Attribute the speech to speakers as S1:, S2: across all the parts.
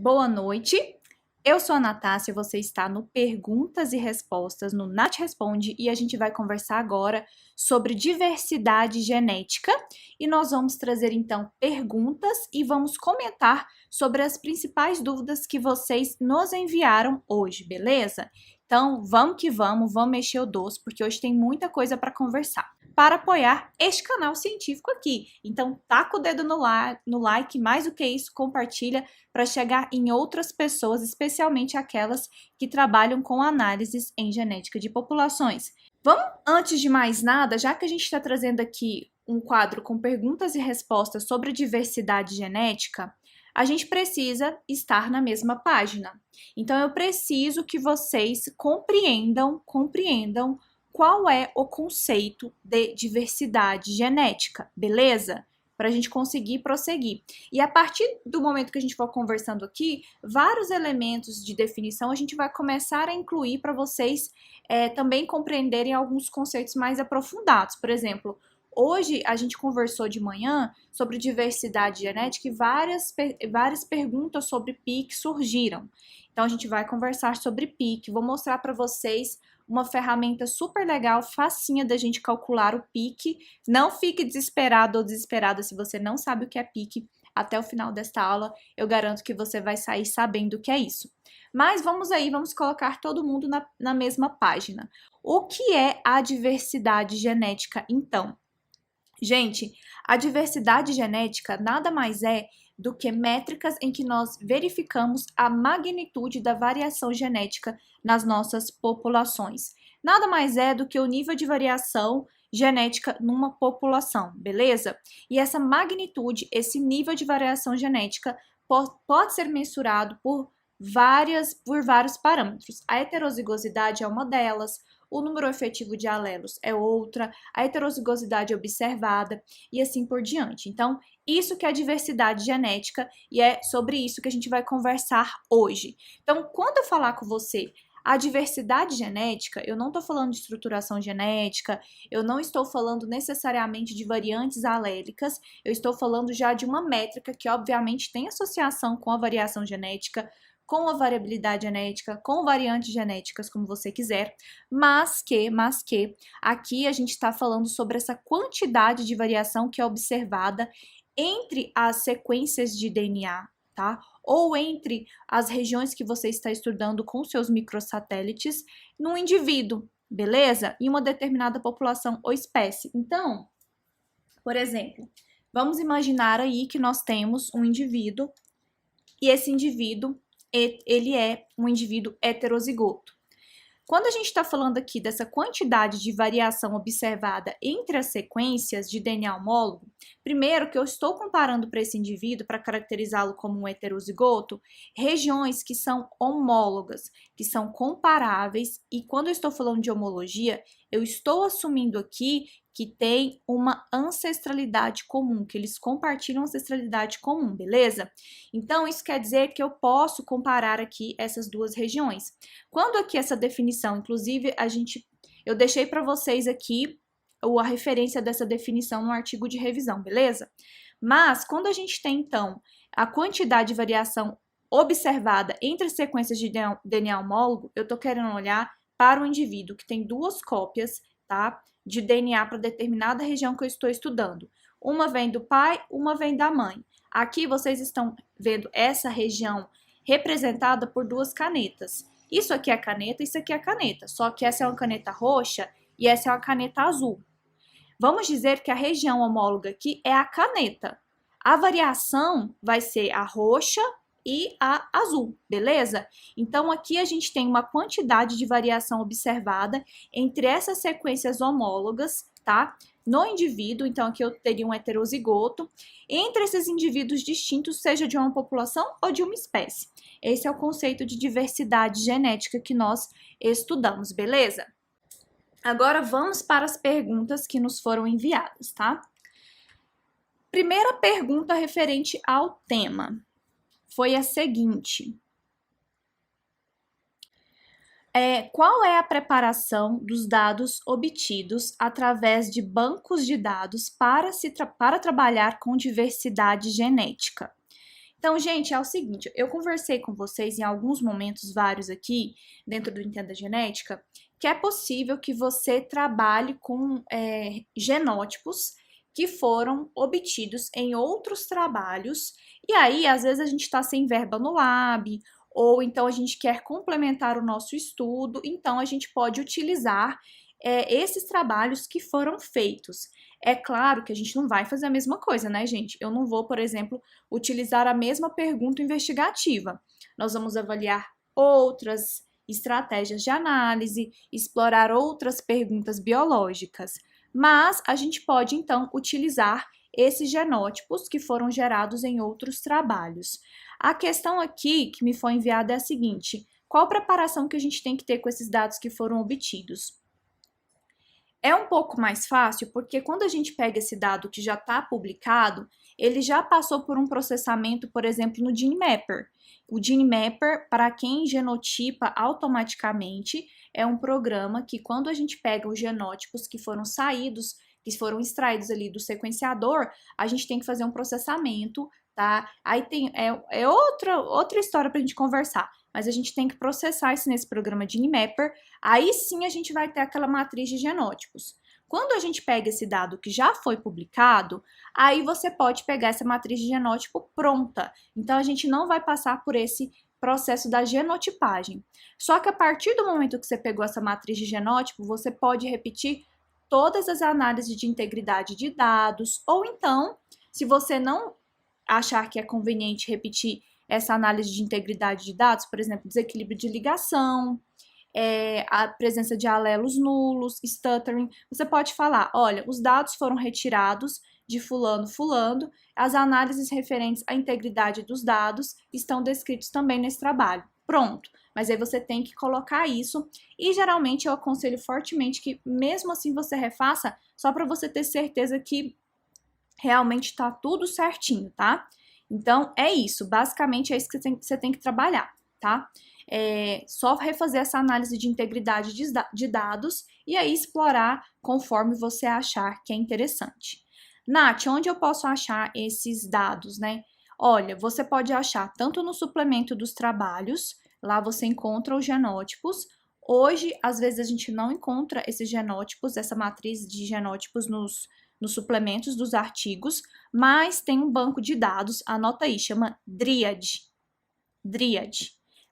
S1: Boa noite, eu sou a Natácia, você está no Perguntas e Respostas no Nath Responde e a gente vai conversar agora sobre diversidade genética e nós vamos trazer então perguntas e vamos comentar sobre as principais dúvidas que vocês nos enviaram hoje, beleza? Então vamos que vamos mexer o doce porque hoje tem muita coisa para conversar. Para apoiar este canal científico aqui. Então, taca o dedo no like, mais do que isso, compartilha para chegar em outras pessoas, especialmente aquelas que trabalham com análises em genética de populações. Vamos, antes de mais nada, já que a gente está trazendo aqui um quadro com perguntas e respostas sobre diversidade genética, a gente precisa estar na mesma página. Então, eu preciso que vocês compreendam qual é o conceito de diversidade genética, beleza? Para a gente conseguir prosseguir. E a partir do momento que a gente for conversando aqui, vários elementos de definição a gente vai começar a incluir para vocês também compreenderem alguns conceitos mais aprofundados. Por exemplo, hoje a gente conversou de manhã sobre diversidade genética e várias perguntas sobre PIC surgiram. Então a gente vai conversar sobre PIC, vou mostrar para vocês uma ferramenta super legal, facinha da gente calcular o PIC. Não fique desesperado ou desesperada se você não sabe o que é PIC. Até o final desta aula, eu garanto que você vai sair sabendo o que é isso. Mas vamos colocar todo mundo na mesma página. O que é a diversidade genética, então? Gente, a diversidade genética nada mais é do que métricas em que nós verificamos a magnitude da variação genética nas nossas populações. Nada mais é do que o nível de variação genética numa população, beleza? E essa magnitude, esse nível de variação genética pode ser mensurado por vários parâmetros. A heterozigosidade é uma delas, o número efetivo de alelos é outra, a heterozigosidade observada e assim por diante. Então, isso que é diversidade genética e é sobre isso que a gente vai conversar hoje. Então, quando eu falar com você a diversidade genética, eu não estou falando de estruturação genética, eu não estou falando necessariamente de variantes alélicas, eu estou falando já de uma métrica que obviamente tem associação com a variação genética, com a variabilidade genética, com variantes genéticas, como você quiser, mas que aqui a gente está falando sobre essa quantidade de variação que é observada entre as sequências de DNA, tá? Ou entre as regiões que você está estudando com seus microsatélites num indivíduo, beleza? Em uma determinada população ou espécie. Então, por exemplo, vamos imaginar aí que nós temos um indivíduo e esse indivíduo ele é um indivíduo heterozigoto. Quando a gente está falando aqui dessa quantidade de variação observada entre as sequências de DNA homólogo, primeiro que eu estou comparando para esse indivíduo, para caracterizá-lo como um heterozigoto, regiões que são homólogas, que são comparáveis, e quando eu estou falando de homologia, eu estou assumindo aqui que tem uma ancestralidade comum, que eles compartilham ancestralidade comum, beleza? Então, isso quer dizer que eu posso comparar aqui essas duas regiões. Quando aqui essa definição, inclusive, eu deixei para vocês aqui a referência dessa definição no artigo de revisão, beleza? Mas, quando a gente tem, então, a quantidade de variação observada entre sequências de DNA homólogo, eu estou querendo olhar para o indivíduo que tem duas cópias, tá? De DNA para determinada região que eu estou estudando. Uma vem do pai, uma vem da mãe. Aqui vocês estão vendo essa região representada por duas canetas. Isso aqui é caneta, isso aqui é caneta. Só que essa é uma caneta roxa e essa é uma caneta azul. Vamos dizer que a região homóloga aqui é a caneta. A variação vai ser a roxa e a azul, beleza? Então, aqui a gente tem uma quantidade de variação observada entre essas sequências homólogas, tá? No indivíduo, então aqui eu teria um heterozigoto, entre esses indivíduos distintos, seja de uma população ou de uma espécie. Esse é o conceito de diversidade genética que nós estudamos, beleza? Agora vamos para as perguntas que nos foram enviadas, tá? Primeira pergunta referente ao tema foi a seguinte: qual é a preparação dos dados obtidos através de bancos de dados para trabalhar com diversidade genética? Então, gente, é o seguinte, eu conversei com vocês em alguns momentos, vários aqui, dentro do Entenda Genética, que é possível que você trabalhe com genótipos que foram obtidos em outros trabalhos, e aí, às vezes, a gente está sem verba no lab, ou então a gente quer complementar o nosso estudo, então a gente pode utilizar esses trabalhos que foram feitos. É claro que a gente não vai fazer a mesma coisa, né, gente? Eu não vou, por exemplo, utilizar a mesma pergunta investigativa. Nós vamos avaliar outras estratégias de análise, explorar outras perguntas biológicas. Mas a gente pode, então, utilizar esses genótipos que foram gerados em outros trabalhos. A questão aqui que me foi enviada é a seguinte: qual preparação que a gente tem que ter com esses dados que foram obtidos? É um pouco mais fácil porque quando a gente pega esse dado que já está publicado, ele já passou por um processamento, por exemplo, no GeneMapper. O GeneMapper, para quem genotipa automaticamente, é um programa que quando a gente pega os genótipos que foram extraídos ali do sequenciador, a gente tem que fazer um processamento, tá? Aí tem outra história para a gente conversar, mas a gente tem que processar isso nesse programa GeneMapper. Aí sim a gente vai ter aquela matriz de genótipos. Quando a gente pega esse dado que já foi publicado, aí você pode pegar essa matriz de genótipo pronta. Então a gente não vai passar por esse processo da genotipagem. Só que a partir do momento que você pegou essa matriz de genótipo, você pode repetir todas as análises de integridade de dados, ou então, se você não achar que é conveniente repetir essa análise de integridade de dados, por exemplo, desequilíbrio de ligação, a presença de alelos nulos, stuttering, você pode falar, olha, os dados foram retirados de fulano, as análises referentes à integridade dos dados estão descritos também nesse trabalho. Pronto, mas aí você tem que colocar isso, e geralmente eu aconselho fortemente que mesmo assim você refaça, só para você ter certeza que realmente está tudo certinho, tá? Então, é isso, basicamente é isso que você tem que trabalhar, tá? Só refazer essa análise de integridade de dados e aí explorar conforme você achar que é interessante. Nath, onde eu posso achar esses dados, né? Olha, você pode achar tanto no suplemento dos trabalhos, lá você encontra os genótipos. Hoje, às vezes, a gente não encontra esses genótipos, essa matriz de genótipos nos suplementos dos artigos, mas tem um banco de dados, anota aí, chama Dryad.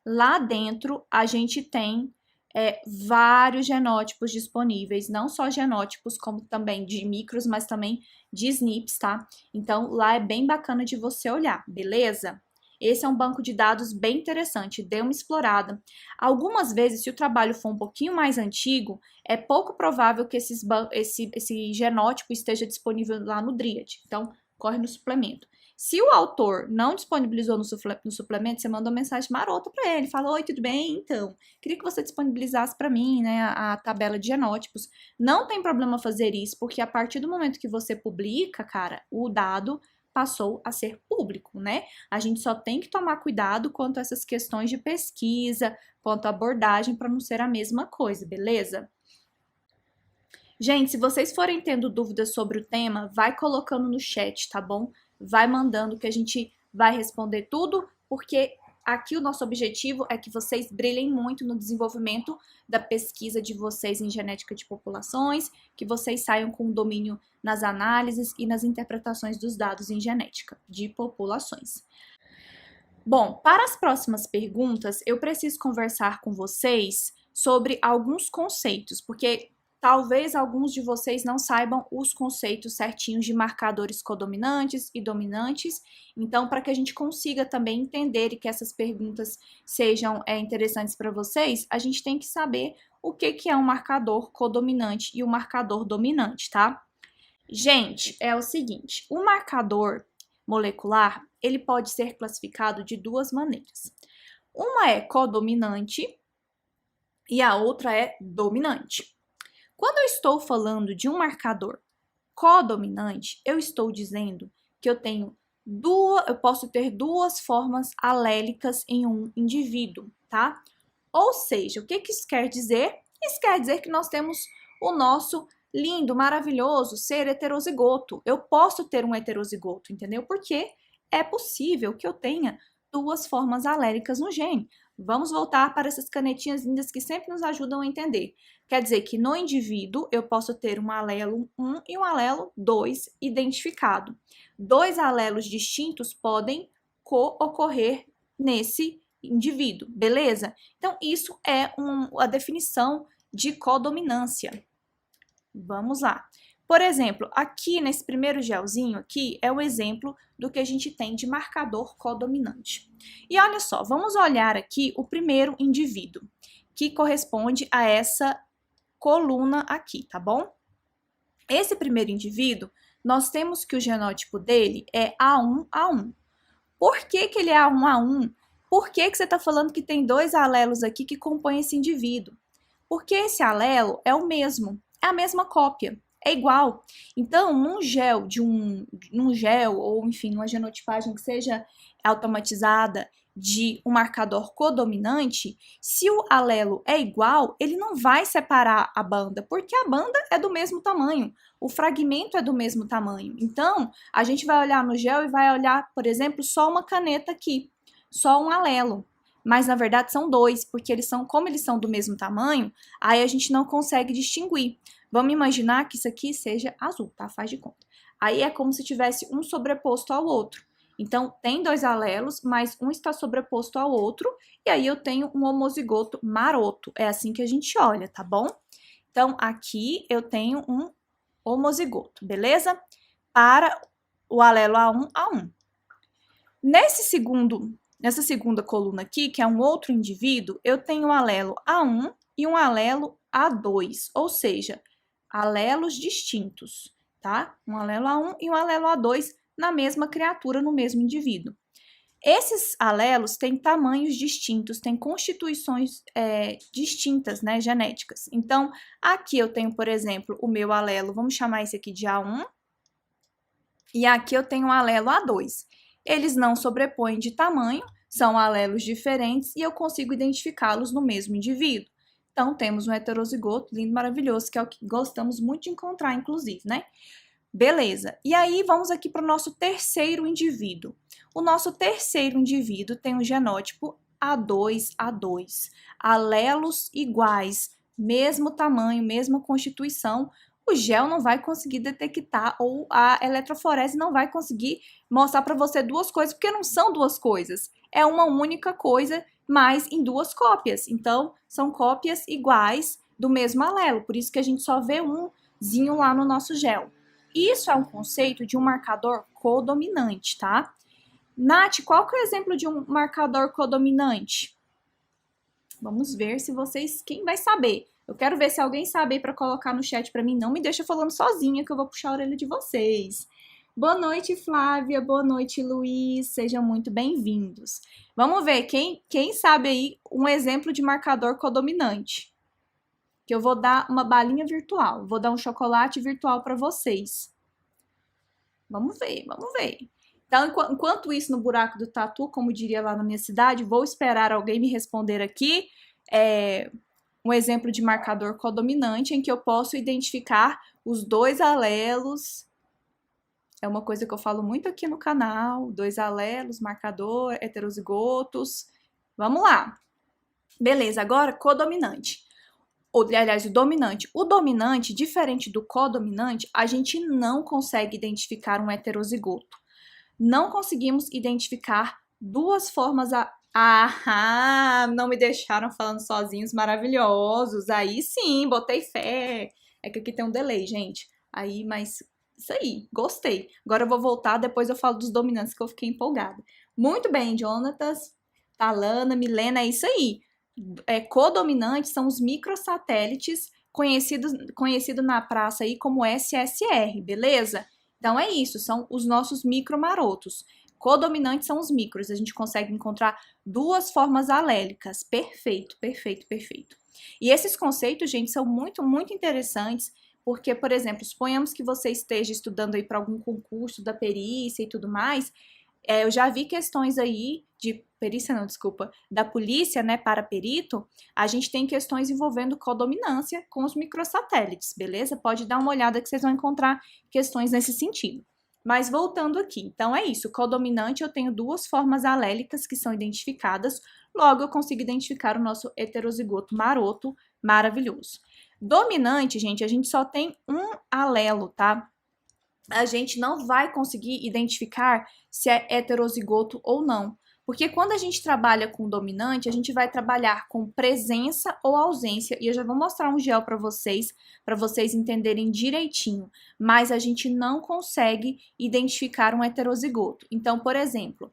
S1: Lá dentro a gente tem vários genótipos disponíveis, não só genótipos, como também de micros, mas também de SNPs, tá? Então lá é bem bacana de você olhar, beleza? Esse é um banco de dados bem interessante, dê uma explorada. Algumas vezes, se o trabalho for um pouquinho mais antigo, é pouco provável que esse genótipo esteja disponível lá no Dryad. Então, corre no suplemento. Se o autor não disponibilizou no suplemento, você manda uma mensagem marota para ele, fala, oi, tudo bem? Então, queria que você disponibilizasse para mim, né, a tabela de genótipos. Não tem problema fazer isso, porque a partir do momento que você publica, cara, o dado passou a ser público, né? A gente só tem que tomar cuidado quanto a essas questões de pesquisa, quanto à abordagem, para não ser a mesma coisa, beleza? Gente, se vocês forem tendo dúvidas sobre o tema, vai colocando no chat, tá bom? Vai mandando que a gente vai responder tudo, porque aqui o nosso objetivo é que vocês brilhem muito no desenvolvimento da pesquisa de vocês em genética de populações, que vocês saiam com domínio nas análises e nas interpretações dos dados em genética de populações. Bom, para as próximas perguntas, eu preciso conversar com vocês sobre alguns conceitos, porque talvez alguns de vocês não saibam os conceitos certinhos de marcadores codominantes e dominantes. Então, para que a gente consiga também entender e que essas perguntas sejam interessantes para vocês, a gente tem que saber o que é um marcador codominante e um marcador dominante, tá? Gente, é o seguinte, o marcador molecular, ele pode ser classificado de duas maneiras. Uma é codominante e a outra é dominante. Quando eu estou falando de um marcador codominante, eu estou dizendo que eu posso ter duas formas alélicas em um indivíduo, tá? Ou seja, o que isso quer dizer? Isso quer dizer que nós temos o nosso lindo, maravilhoso ser heterozigoto. Eu posso ter um heterozigoto, entendeu? Porque é possível que eu tenha duas formas alélicas no gene. Vamos voltar para essas canetinhas lindas que sempre nos ajudam a entender. Quer dizer que no indivíduo eu posso ter um alelo 1 e um alelo 2 identificado. Dois alelos distintos podem co-ocorrer nesse indivíduo, beleza? Então, isso é a definição de codominância. Vamos lá. Por exemplo, aqui nesse primeiro gelzinho aqui é o exemplo do que a gente tem de marcador codominante. E olha só, vamos olhar aqui o primeiro indivíduo, que corresponde a essa coluna aqui, tá bom? Esse primeiro indivíduo, nós temos que o genótipo dele é A1A1. Por que ele é A1A1? Por que você está falando que tem dois alelos aqui que compõem esse indivíduo? Porque esse alelo é o mesmo, é a mesma cópia, é igual. Então, num gel ou enfim, numa genotipagem que seja automatizada de um marcador codominante, se o alelo é igual, ele não vai separar a banda, porque a banda é do mesmo tamanho, o fragmento é do mesmo tamanho. Então, a gente vai olhar no gel e vai olhar, por exemplo, só uma caneta aqui, só um alelo. Mas, na verdade, são dois, porque como eles são do mesmo tamanho, aí a gente não consegue distinguir. Vamos imaginar que isso aqui seja azul, tá? Faz de conta. Aí é como se tivesse um sobreposto ao outro. Então, tem dois alelos, mas um está sobreposto ao outro, e aí eu tenho um homozigoto maroto. É assim que a gente olha, tá bom? Então, aqui eu tenho um homozigoto, beleza? Para o alelo A1A1. Nessa segunda coluna aqui, que é um outro indivíduo, eu tenho um alelo A1 e um alelo A2, ou seja, alelos distintos, tá? Um alelo A1 e um alelo A2 na mesma criatura, no mesmo indivíduo. Esses alelos têm tamanhos distintos, têm constituições distintas, né, genéticas. Então, aqui eu tenho, por exemplo, o meu alelo, vamos chamar esse aqui de A1, e aqui eu tenho o alelo A2. Eles não sobrepõem de tamanho, são alelos diferentes e eu consigo identificá-los no mesmo indivíduo. Então, temos um heterozigoto lindo, maravilhoso, que é o que gostamos muito de encontrar, inclusive, né? Beleza. E aí, vamos aqui para o nosso terceiro indivíduo. O nosso terceiro indivíduo tem um genótipo A2A2. Alelos iguais, mesmo tamanho, mesma constituição. O gel não vai conseguir detectar ou a eletroforese não vai conseguir mostrar para você duas coisas, porque não são duas coisas. É uma única coisa, mas em duas cópias. Então, são cópias iguais do mesmo alelo. Por isso que a gente só vê umzinho lá no nosso gel. Isso é um conceito de um marcador codominante, tá? Nath, qual que é o exemplo de um marcador codominante? Vamos ver se vocês... Quem vai saber? Eu quero ver se alguém sabe aí para colocar no chat para mim. Não me deixa falando sozinha que eu vou puxar a orelha de vocês. Boa noite, Flávia. Boa noite, Luiz. Sejam muito bem-vindos. Vamos ver quem sabe aí um exemplo de marcador codominante. Que eu vou dar uma balinha virtual. Vou dar um chocolate virtual para vocês. Vamos ver, vamos ver. Então, enquanto isso no buraco do tatu, como diria lá na minha cidade, vou esperar alguém me responder aqui um exemplo de marcador codominante em que eu posso identificar os dois alelos. É uma coisa que eu falo muito aqui no canal, dois alelos, marcador, heterozigotos. Vamos lá. Beleza, agora codominante. Aliás, o dominante. O dominante, diferente do codominante, a gente não consegue identificar um heterozigoto. Não conseguimos identificar duas formas não me deixaram falando sozinhos, maravilhosos. Aí sim, botei fé. É que aqui tem um delay, gente. Aí, mas isso aí, gostei. Agora eu vou voltar, depois eu falo dos dominantes que eu fiquei empolgada. Muito bem, Jonatas, Talana, Milena, é isso aí. Codominantes são os microsatélites conhecido na praça aí como SSR, beleza? Então é isso, são os nossos micromarotos. Codominantes são os micros, a gente consegue encontrar duas formas alélicas. Perfeito, perfeito, perfeito. E esses conceitos, gente, são muito, muito interessantes, porque, por exemplo, suponhamos que você esteja estudando aí para algum concurso da perícia e tudo mais, eu já vi questões aí de perícia, não, desculpa, da polícia, né, para perito, a gente tem questões envolvendo codominância com os microsatélites, beleza? Pode dar uma olhada que vocês vão encontrar questões nesse sentido. Mas voltando aqui, então é isso, codominante eu tenho duas formas alélicas que são identificadas, logo eu consigo identificar o nosso heterozigoto maroto maravilhoso. Dominante, gente, a gente só tem um alelo, tá? A gente não vai conseguir identificar se é heterozigoto ou não. Porque quando a gente trabalha com dominante, a gente vai trabalhar com presença ou ausência. E eu já vou mostrar um gel para vocês entenderem direitinho. Mas a gente não consegue identificar um heterozigoto. Então, por exemplo,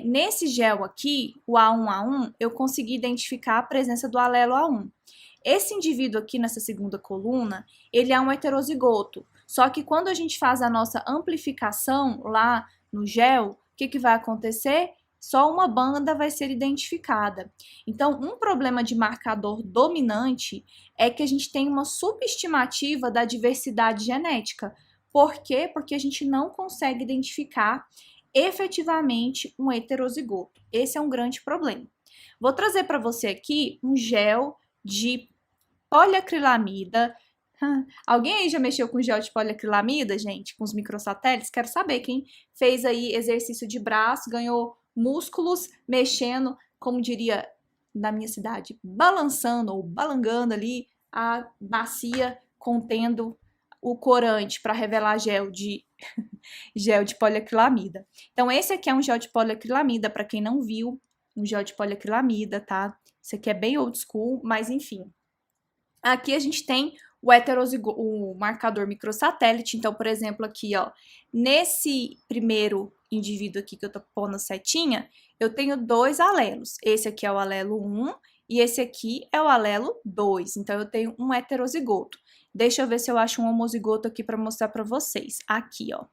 S1: nesse gel aqui, o A1A1, eu consegui identificar a presença do alelo A1. Esse indivíduo aqui nessa segunda coluna, ele é um heterozigoto. Só que quando a gente faz a nossa amplificação lá no gel, o que vai acontecer? Só uma banda vai ser identificada. Então, um problema de marcador dominante é que a gente tem uma subestimativa da diversidade genética. Por quê? Porque a gente não consegue identificar efetivamente um heterozigoto. Esse é um grande problema. Vou trazer para você aqui um gel de poliacrilamida. Alguém aí já mexeu com gel de poliacrilamida, gente? Com os microsatélites? Quero saber quem fez aí exercício de braço, ganhou músculos, mexendo, como diria na minha cidade, balançando ou balangando ali a bacia contendo o corante para revelar gel de poliacrilamida. Então, esse aqui é um gel de poliacrilamida, para quem não viu, um gel de poliacrilamida, tá? Esse aqui é bem old school, mas enfim. Aqui a gente tem o marcador microsatélite. Então, por exemplo, aqui, ó, nesse primeiro indivíduo aqui que eu tô pondo setinha, eu tenho dois alelos. Esse aqui é o alelo 1 e esse aqui é o alelo 2. Então, eu tenho um heterozigoto. Deixa eu ver se eu acho um homozigoto aqui para mostrar para vocês. Aqui, ó.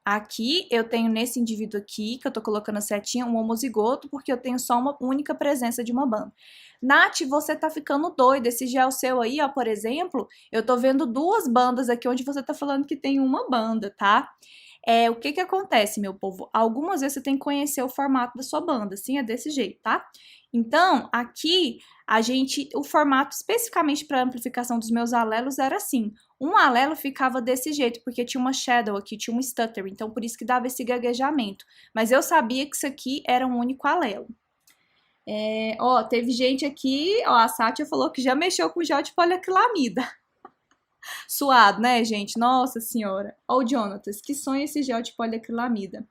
S1: Aqui eu tenho nesse indivíduo aqui, que eu tô colocando a setinha, um homozigoto, porque eu tenho só uma única presença de uma banda. Nath, você tá ficando doida. Esse gel seu aí, ó, por exemplo, eu tô vendo duas bandas aqui, onde você tá falando que tem uma banda, tá? O que acontece, meu povo? Algumas vezes você tem que conhecer o formato da sua banda, assim, é desse jeito, tá? Então, aqui, o formato especificamente para amplificação dos meus alelos era assim. Um alelo ficava desse jeito, porque tinha uma shadow aqui, tinha um stutter, então por isso que dava esse gaguejamento. Mas eu sabia que isso aqui era um único alelo. Ó, teve gente aqui, ó, a Sátia falou que já mexeu com gel de poliacrilamida. Suado, né, gente? Nossa senhora. Ó, o Jonatas, que sonho esse gel de poliacrilamida.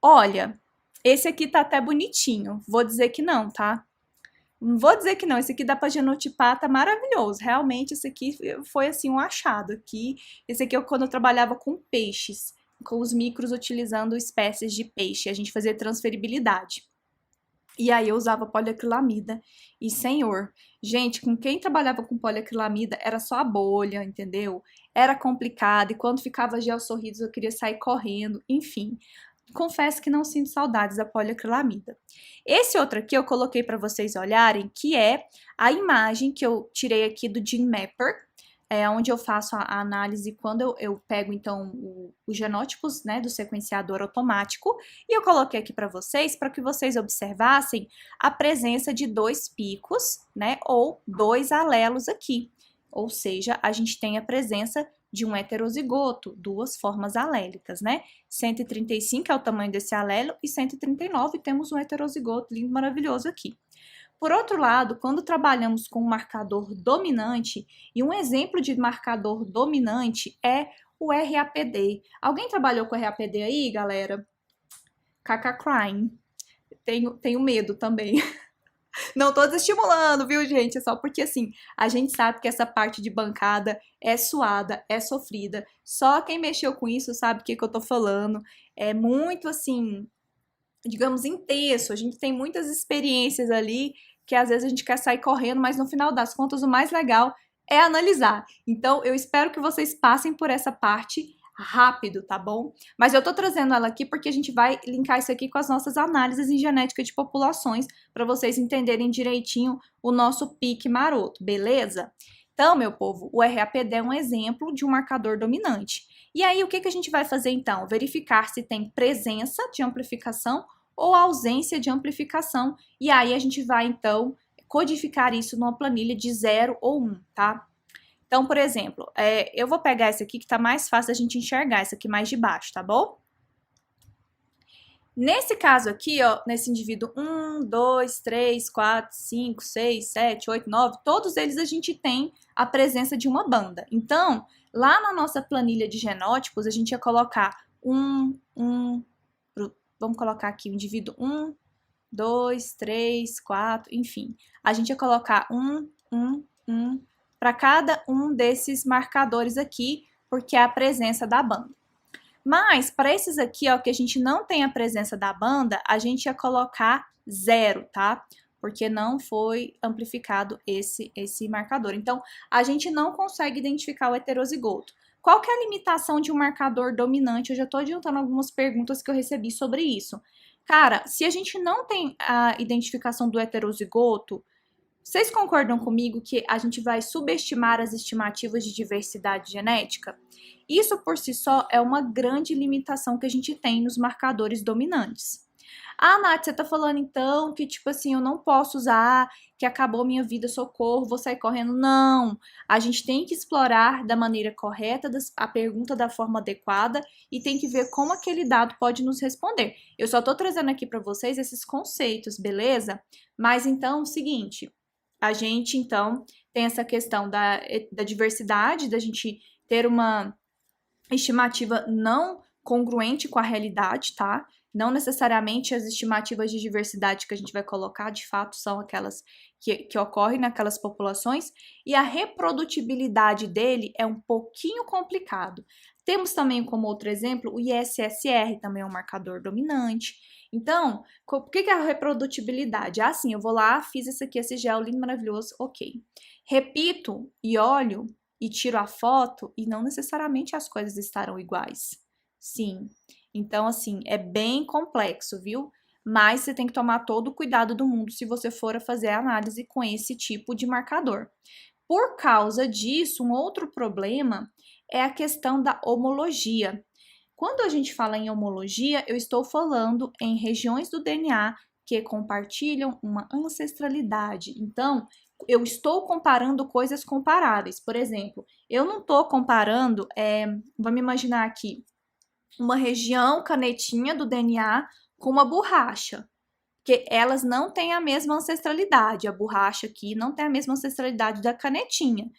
S1: Olha, esse aqui tá até bonitinho. Vou dizer que não, tá? Não vou dizer que não. Esse aqui dá pra genotipar, tá maravilhoso. Realmente, esse aqui foi, assim, um achado aqui. Esse aqui é quando eu trabalhava com peixes, com os micros utilizando espécies de peixe. A gente fazia transferibilidade. E aí eu usava poliacrilamida. E, senhor, gente, com quem trabalhava com poliacrilamida era só a bolha, entendeu? Era complicado. E quando ficava gel sorridos eu queria sair correndo. Enfim, confesso que não sinto saudades da poliacrilamida. Esse outro aqui eu coloquei para vocês olharem, que é a imagem que eu tirei aqui do GenMapper, onde eu faço a análise quando eu pego, então, os genótipos, né, do sequenciador automático, e eu coloquei aqui para vocês, para que vocês observassem a presença de dois picos, né, ou dois alelos aqui. Ou seja, a gente tem a presença de um heterozigoto, duas formas alélicas, né? 135 é o tamanho desse alelo e 139 temos um heterozigoto lindo, maravilhoso aqui. Por outro lado, quando trabalhamos com um marcador dominante, e um exemplo de marcador dominante é o RAPD. Alguém trabalhou com RAPD aí, galera? Caca crying. Tenho medo também. Não tô desestimulando, viu, gente? É só porque, assim, a gente sabe que essa parte de bancada é suada, é sofrida. Só quem mexeu com isso sabe o que eu tô falando. É muito, assim, digamos, intenso. A gente tem muitas experiências ali que às vezes a gente quer sair correndo, mas no final das contas o mais legal é analisar. Então, eu espero que vocês passem por essa parte rápido, tá bom? Mas eu tô trazendo ela aqui porque a gente vai linkar isso aqui com as nossas análises em genética de populações, para vocês entenderem direitinho o nosso pique maroto, beleza? Então, meu povo, o RAPD é um exemplo de um marcador dominante. E aí, o que a gente vai fazer então? Verificar se tem presença de amplificação ou ausência de amplificação. E aí, a gente vai então codificar isso numa planilha de 0 ou 1, tá? Então, por exemplo, eu vou pegar esse aqui que tá mais fácil da gente enxergar, esse aqui mais de baixo, tá bom? Nesse caso aqui, ó, nesse indivíduo 1, 2, 3, 4, 5, 6, 7, 8, 9, todos eles a gente tem a presença de uma banda. Então, lá na nossa planilha de genótipos, a gente ia colocar vamos colocar aqui o indivíduo 1, 2, 3, 4, enfim. A gente ia colocar 1 para cada um desses marcadores aqui, porque é a presença da banda. Mas, para esses aqui, ó, que a gente não tem a presença da banda, a gente ia colocar 0, tá? Porque não foi amplificado esse marcador. Então, a gente não consegue identificar o heterozigoto. Qual que é a limitação de um marcador dominante? Eu já estou adiantando algumas perguntas que eu recebi sobre isso. Cara, se a gente não tem a identificação do heterozigoto, vocês concordam comigo que a gente vai subestimar as estimativas de diversidade genética? Isso por si só é uma grande limitação que a gente tem nos marcadores dominantes. Ah, Nath, você tá falando então que, tipo assim, eu não posso usar, que acabou minha vida, socorro, vou sair correndo. Não! A gente tem que explorar da maneira correta a pergunta da forma adequada e tem que ver como aquele dado pode nos responder. Eu só tô trazendo aqui para vocês esses conceitos, beleza? Mas então, é o seguinte, a gente, então, tem essa questão da diversidade, da gente ter uma estimativa não congruente com a realidade, tá? Não necessariamente as estimativas de diversidade que a gente vai colocar, de fato, são aquelas que ocorrem naquelas populações, e a reprodutibilidade dele é um pouquinho complicado. Temos também como outro exemplo o ISSR, também é um marcador dominante. Então, o que é a reprodutibilidade? Ah, sim, eu vou lá, fiz esse aqui, esse gel lindo, maravilhoso, ok. Repito e olho e tiro a foto e não necessariamente as coisas estarão iguais. Sim. Então, assim, é bem complexo, viu? Mas você tem que tomar todo o cuidado do mundo se você for a fazer a análise com esse tipo de marcador. Por causa disso, um outro problema é a questão da homologia. Quando a gente fala em homologia, eu estou falando em regiões do DNA que compartilham uma ancestralidade. Então, eu estou comparando coisas comparáveis. Por exemplo, eu não estou comparando, vamos imaginar aqui, uma região canetinha do DNA com uma borracha, porque elas não têm a mesma ancestralidade. A borracha aqui não tem a mesma ancestralidade da canetinha.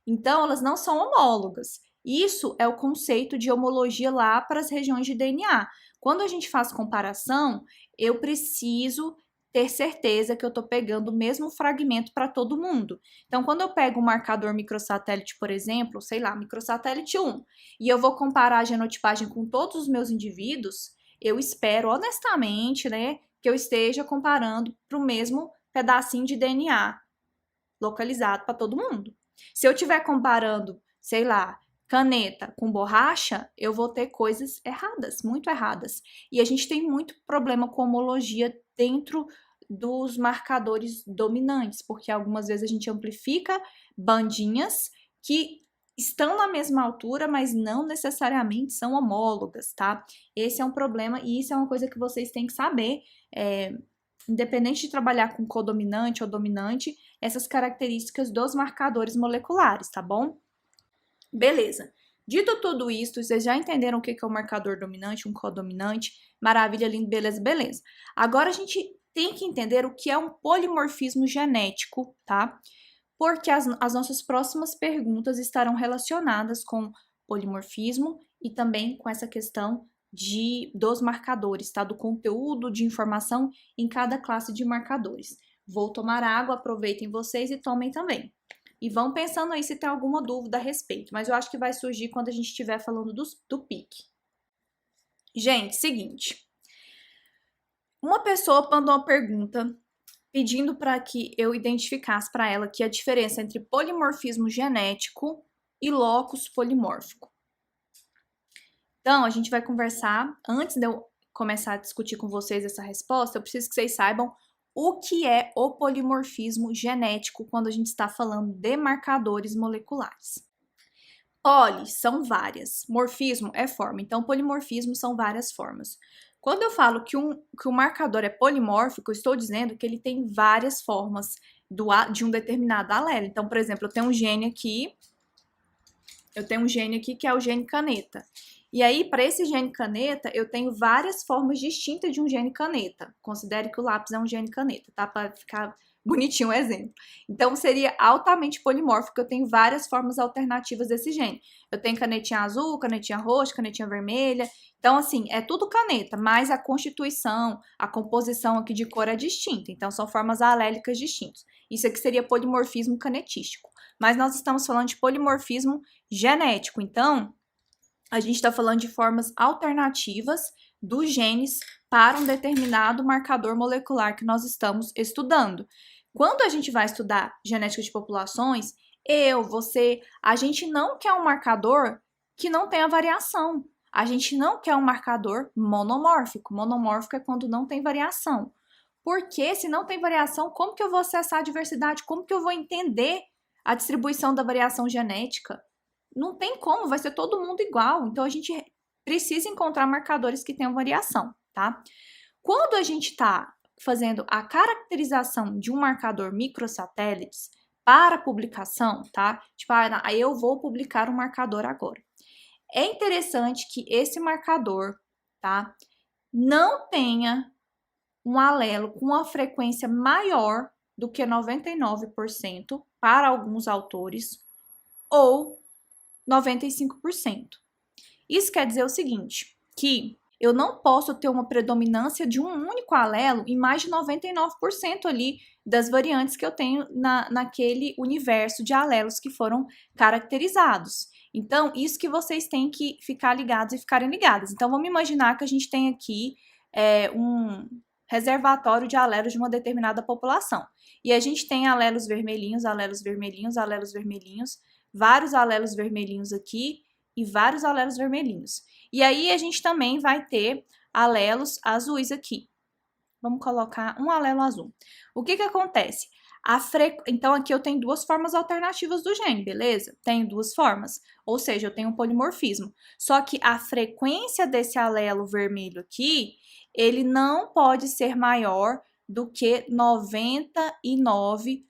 S1: Então, elas não são homólogas. Isso é o conceito de homologia lá para as regiões de DNA. Quando a gente faz comparação, eu preciso ter certeza que eu estou pegando o mesmo fragmento para todo mundo. Então, quando eu pego um marcador microsatélite, por exemplo, sei lá, microsatélite 1, e eu vou comparar a genotipagem com todos os meus indivíduos, eu espero honestamente, né, que eu esteja comparando para o mesmo pedacinho de DNA localizado para todo mundo. Se eu estiver comparando, sei lá, caneta com borracha, eu vou ter coisas erradas, muito erradas. E a gente tem muito problema com homologia dentro dos marcadores dominantes, porque algumas vezes a gente amplifica bandinhas que estão na mesma altura, mas não necessariamente são homólogas, tá? Esse é um problema e isso é uma coisa que vocês têm que saber. Independente de trabalhar com codominante ou dominante, essas características dos marcadores moleculares, tá bom? Beleza. Dito tudo isso, vocês já entenderam o que é um marcador dominante, um codominante? Maravilha, lindo, beleza, beleza. Agora a gente tem que entender o que é um polimorfismo genético, tá? Porque as nossas próximas perguntas estarão relacionadas com polimorfismo e também com essa questão dos marcadores, tá? Do conteúdo de informação em cada classe de marcadores. Vou tomar água, aproveitem vocês e tomem também. E vão pensando aí se tem alguma dúvida a respeito, mas eu acho que vai surgir quando a gente estiver falando do PIC. Gente, seguinte. Uma pessoa mandou uma pergunta pedindo para que eu identificasse para ela que a diferença entre polimorfismo genético e locus polimórfico. Então, a gente vai conversar, antes de eu começar a discutir com vocês essa resposta, eu preciso que vocês saibam o que é o polimorfismo genético quando a gente está falando de marcadores moleculares. Poli são várias, morfismo é forma, então polimorfismo são várias formas. Quando eu falo que um marcador é polimórfico, eu estou dizendo que ele tem várias formas de um determinado alelo. Então, por exemplo, eu tenho um gene aqui Eu tenho um gene aqui que é o gene caneta. E aí, para esse gene caneta, eu tenho várias formas distintas de um gene caneta. Considere que o lápis é um gene caneta, tá? Para ficar bonitinho o exemplo. Então, seria altamente polimórfico. Eu tenho várias formas alternativas desse gene. Eu tenho canetinha azul, canetinha roxa, canetinha vermelha. Então, assim, é tudo caneta, mas a constituição, a composição aqui de cor é distinta. Então, são formas alélicas distintas. Isso aqui seria polimorfismo canetístico. Mas nós estamos falando de polimorfismo genético. Então, a gente está falando de formas alternativas dos genes para um determinado marcador molecular que nós estamos estudando. Quando a gente vai estudar genética de populações, você, a gente não quer um marcador que não tenha variação. A gente não quer um marcador monomórfico. Monomórfico é quando não tem variação. Porque se não tem variação, como que eu vou acessar a diversidade? Como que eu vou entender a distribuição da variação genética? Não tem como, vai ser todo mundo igual. Então, a gente precisa encontrar marcadores que tenham variação, tá? Quando a gente está fazendo a caracterização de um marcador microsatélites para publicação, tá? Tipo, aí eu vou publicar um marcador agora. É interessante que esse marcador, tá? Não tenha um alelo com uma frequência maior do que 99% para alguns autores ou 95%. Isso quer dizer o seguinte, que eu não posso ter uma predominância de um único alelo em mais de 99% ali das variantes que eu tenho naquele universo de alelos que foram caracterizados. Então, isso que vocês têm que ficar ligados e ficarem ligadas. Então, vamos imaginar que a gente tem aqui um reservatório de alelos de uma determinada população. E a gente tem alelos vermelhinhos, alelos vermelhinhos, alelos vermelhinhos, vários alelos vermelhinhos aqui e vários alelos vermelhinhos. E aí a gente também vai ter alelos azuis aqui. Vamos colocar um alelo azul. O que acontece? Então aqui eu tenho duas formas alternativas do gene, beleza? Tenho duas formas, ou seja, eu tenho um polimorfismo. Só que a frequência desse alelo vermelho aqui, ele não pode ser maior do que 99%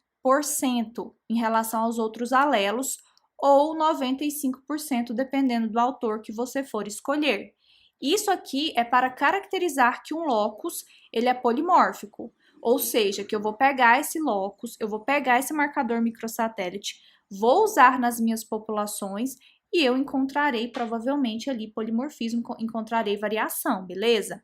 S1: em relação aos outros alelos, ou 95%, dependendo do autor que você for escolher. Isso aqui é para caracterizar que um locus ele é polimórfico, ou seja, que eu vou pegar esse locus, eu vou pegar esse marcador microsatélite, vou usar nas minhas populações e eu encontrarei provavelmente ali polimorfismo, encontrarei variação, beleza?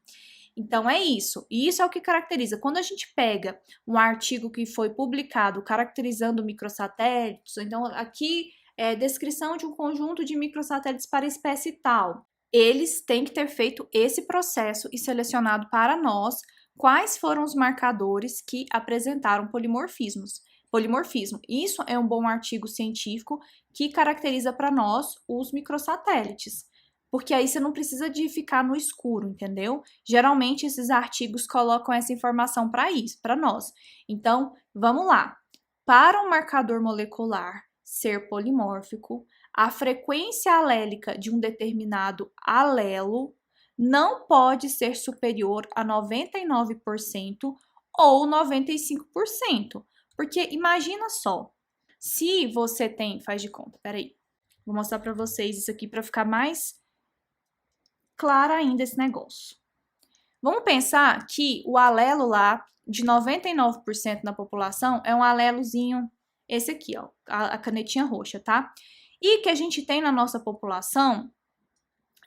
S1: Então é isso, e isso é o que caracteriza. Quando a gente pega um artigo que foi publicado caracterizando microsatélites, então aqui descrição de um conjunto de microsatélites para espécie tal. Eles têm que ter feito esse processo e selecionado para nós quais foram os marcadores que apresentaram polimorfismo. Isso é um bom artigo científico que caracteriza para nós os microsatélites. Porque aí você não precisa de ficar no escuro, entendeu? Geralmente esses artigos colocam essa informação para nós. Então, vamos lá. Para um marcador molecular ser polimórfico, a frequência alélica de um determinado alelo não pode ser superior a 99% ou 95%. Porque imagina só, se você tem, faz de conta, peraí, vou mostrar para vocês isso aqui para ficar mais claro ainda esse negócio. Vamos pensar que o alelo lá de 99% na população é um alelozinho, esse aqui, ó, a canetinha roxa, tá? E que a gente tem na nossa população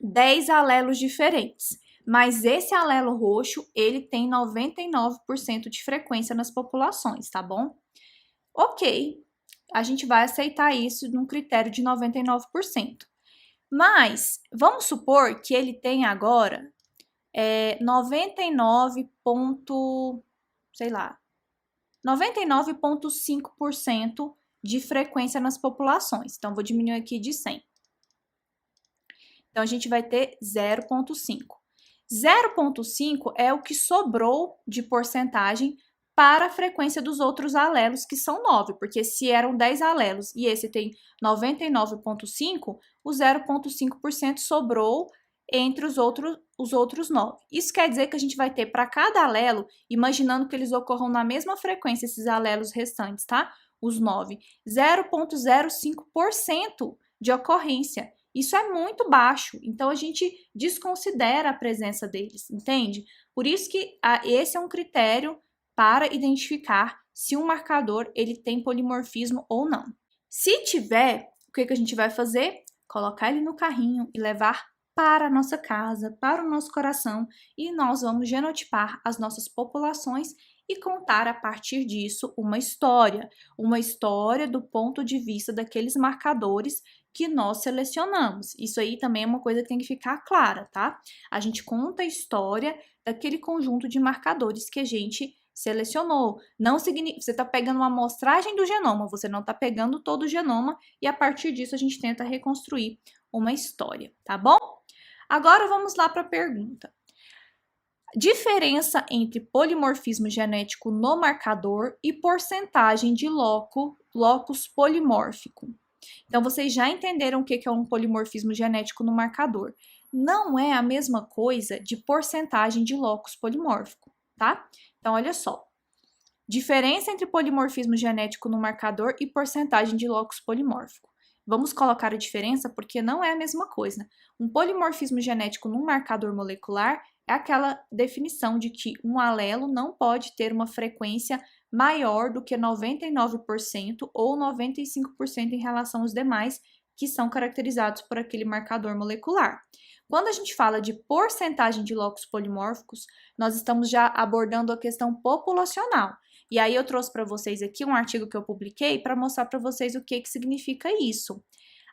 S1: 10 alelos diferentes. Mas esse alelo roxo, ele tem 99% de frequência nas populações, tá bom? Ok, a gente vai aceitar isso num critério de 99%. Mas, vamos supor que ele tem agora 99,5% de frequência nas populações. Então, vou diminuir aqui de 100. Então, a gente vai ter 0,5. 0,5 é o que sobrou de porcentagem para a frequência dos outros alelos, que são 9, porque se eram 10 alelos e esse tem 99,5, o 0,5% sobrou entre os outros 9. Isso quer dizer que a gente vai ter para cada alelo, imaginando que eles ocorram na mesma frequência, esses alelos restantes, tá? Os 9, 0,05% de ocorrência. Isso é muito baixo, então a gente desconsidera a presença deles, entende? Por isso que esse é um critério para identificar se um marcador ele tem polimorfismo ou não. Se tiver, o que a gente vai fazer? Colocar ele no carrinho e levar para a nossa casa, para o nosso coração, e nós vamos genotipar as nossas populações e contar a partir disso uma história do ponto de vista daqueles marcadores que nós selecionamos. Isso aí também é uma coisa que tem que ficar clara, tá? A gente conta a história daquele conjunto de marcadores que a gente selecionou. Não significa, você está pegando uma amostragem do genoma, você não está pegando todo o genoma e a partir disso a gente tenta reconstruir uma história, tá bom? Agora vamos lá para a pergunta. Diferença entre polimorfismo genético no marcador e porcentagem de locus polimórfico. Então, vocês já entenderam o que é um polimorfismo genético no marcador. Não é a mesma coisa de porcentagem de locus polimórfico, tá? Então, olha só. Diferença entre polimorfismo genético no marcador e porcentagem de locus polimórfico. Vamos colocar a diferença porque não é a mesma coisa. Um polimorfismo genético num marcador molecular é aquela definição de que um alelo não pode ter uma frequência maior do que 99% ou 95% em relação aos demais que são caracterizados por aquele marcador molecular. Quando a gente fala de porcentagem de locus polimórficos, nós estamos já abordando a questão populacional. E aí eu trouxe para vocês aqui um artigo que eu publiquei para mostrar para vocês o que significa isso.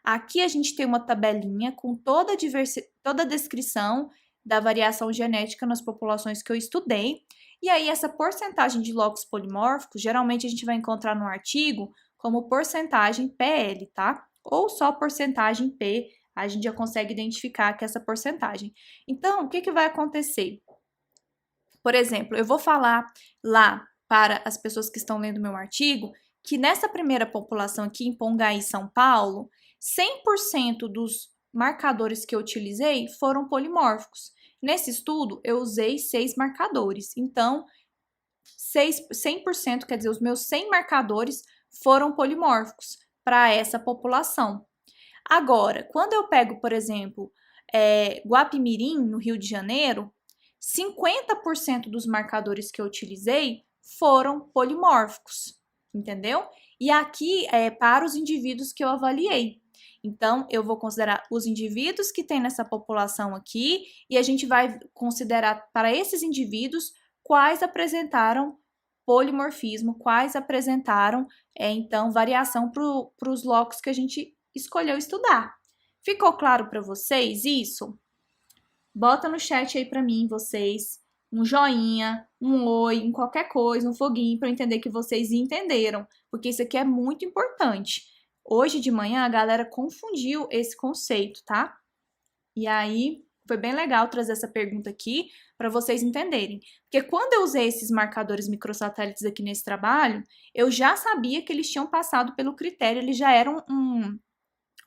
S1: Aqui a gente tem uma tabelinha com toda a descrição da variação genética nas populações que eu estudei. E aí essa porcentagem de locus polimórficos, geralmente a gente vai encontrar no artigo como porcentagem PL, tá? Ou só porcentagem P, a gente já consegue identificar que é essa porcentagem. Então, o que vai acontecer? Por exemplo, eu vou falar lá para as pessoas que estão lendo meu artigo que nessa primeira população aqui em Pongaí, São Paulo, 100% dos marcadores que eu utilizei foram polimórficos. Nesse estudo, eu usei 6 marcadores. Então, 100%, quer dizer, os meus 100 marcadores foram polimórficos para essa população. Agora, quando eu pego, por exemplo, Guapimirim, no Rio de Janeiro, 50% dos marcadores que eu utilizei foram polimórficos, entendeu? E aqui é para os indivíduos que eu avaliei. Então, eu vou considerar os indivíduos que tem nessa população aqui e a gente vai considerar para esses indivíduos quais apresentaram polimorfismo, quais apresentaram, então, variação para os locos que a gente escolheu estudar. Ficou claro para vocês isso? Bota no chat aí para mim, vocês, um joinha, um oi, em qualquer coisa, um foguinho para eu entender que vocês entenderam, porque isso aqui é muito importante. Hoje de manhã a galera confundiu esse conceito, tá? E aí foi bem legal trazer essa pergunta aqui para vocês entenderem. Porque quando eu usei esses marcadores microsatélites aqui nesse trabalho, eu já sabia que eles tinham passado pelo critério, eles já eram um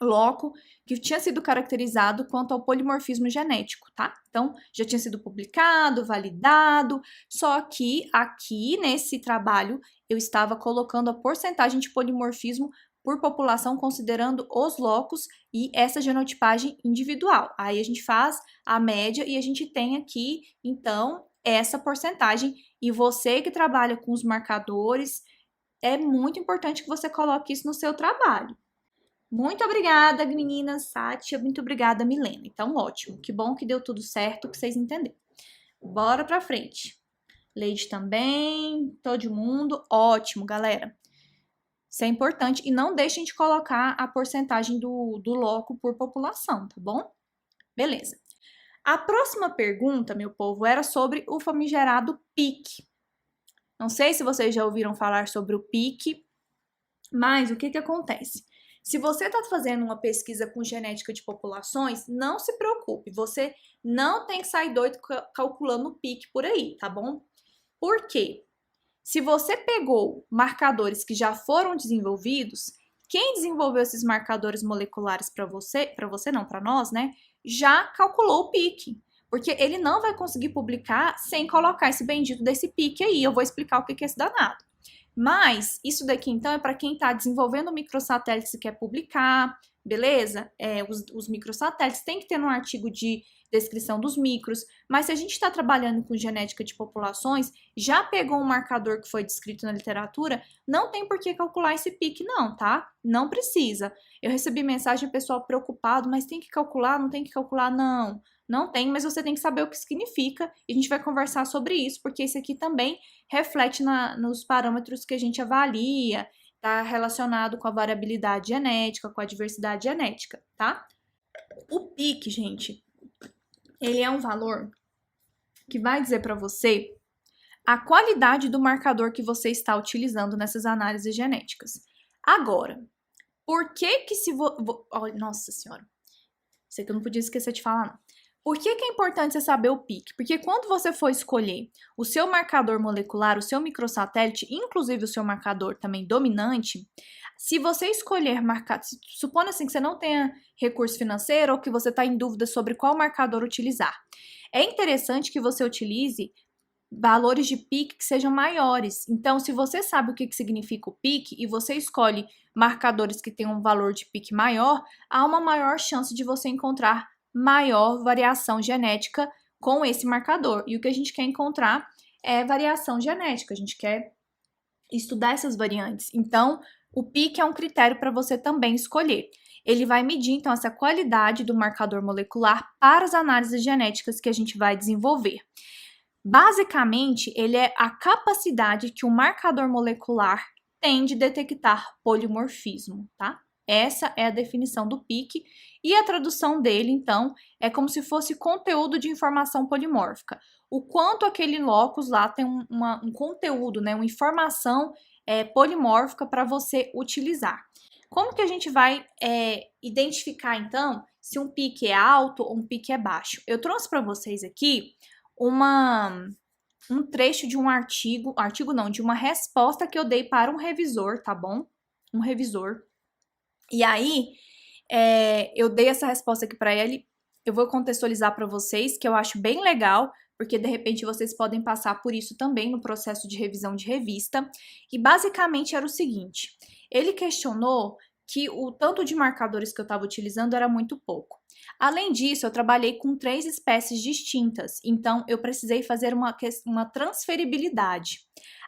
S1: loco que tinha sido caracterizado quanto ao polimorfismo genético, tá? Então, já tinha sido publicado, validado, só que aqui nesse trabalho eu estava colocando a porcentagem de polimorfismo por população, considerando os locos e essa genotipagem individual. Aí a gente faz a média e a gente tem aqui, então, essa porcentagem. E você que trabalha com os marcadores, é muito importante que você coloque isso no seu trabalho. Muito obrigada, meninas, Sátia, muito obrigada, Milena. Então, ótimo, que bom que deu tudo certo, que vocês entenderam. Bora pra frente. Leide também, todo mundo, ótimo, galera. Isso é importante e não deixem de colocar a porcentagem do loco por população, tá bom? Beleza. A próxima pergunta, meu povo, era sobre o famigerado PIC. Não sei se vocês já ouviram falar sobre o PIC, mas o que acontece? Se você está fazendo uma pesquisa com genética de populações, não se preocupe, você não tem que sair doido calculando o PIC por aí, tá bom? Por quê? Se você pegou marcadores que já foram desenvolvidos, quem desenvolveu esses marcadores moleculares para nós, né, já calculou o PIC, porque ele não vai conseguir publicar sem colocar esse bendito desse PIC aí. Eu vou explicar o que é esse danado. Mas isso daqui, então, é para quem está desenvolvendo microsatélites e quer publicar, beleza? Os microsatélites tem que ter um artigo de descrição dos micros, mas se a gente está trabalhando com genética de populações, já pegou um marcador que foi descrito na literatura, não tem por que calcular esse pique não, tá? Não precisa. Eu recebi mensagem pessoal preocupado, mas tem que calcular? Não tem que calcular? Não, não tem, mas você tem que saber o que significa e a gente vai conversar sobre isso, porque isso aqui também reflete nos parâmetros que a gente avalia, está relacionado com a variabilidade genética, com a diversidade genética, tá? O pique, gente, ele é um valor que vai dizer para você a qualidade do marcador que você está utilizando nessas análises genéticas. Agora, por que que se... Nossa senhora, isso aqui eu não podia esquecer de falar, não. Por que que é importante você saber o pique? Porque quando você for escolher o seu marcador molecular, o seu microsatélite, inclusive o seu marcador também dominante, se você escolher marcar, supondo assim que você não tenha recurso financeiro ou que você está em dúvida sobre qual marcador utilizar, é interessante que você utilize valores de pique que sejam maiores. Então, se você sabe o que significa o pique e você escolhe marcadores que tenham um valor de pique maior, há uma maior chance de você encontrar maior variação genética com esse marcador. E o que a gente quer encontrar é variação genética, a gente quer estudar essas variantes. Então, o pique é um critério para você também escolher. Ele vai medir, então, essa qualidade do marcador molecular para as análises genéticas que a gente vai desenvolver. Basicamente, ele é a capacidade que o marcador molecular tem de detectar polimorfismo, tá? Essa é a definição do pique e a tradução dele, então, é como se fosse conteúdo de informação polimórfica. O quanto aquele locus lá tem um conteúdo, né, uma informação polimórfica para você utilizar. Como que a gente vai identificar, então, se um pique é alto ou um pique é baixo? Eu trouxe para vocês aqui um trecho de um artigo não, de uma resposta que eu dei para um revisor, tá bom? Um revisor. E aí, eu dei essa resposta aqui para ele, eu vou contextualizar para vocês, que eu acho bem legal, porque de repente vocês podem passar por isso também no processo de revisão de revista. E basicamente era o seguinte, ele questionou que o tanto de marcadores que eu estava utilizando era muito pouco. Além disso, eu trabalhei com 3 espécies distintas, então eu precisei fazer uma transferibilidade.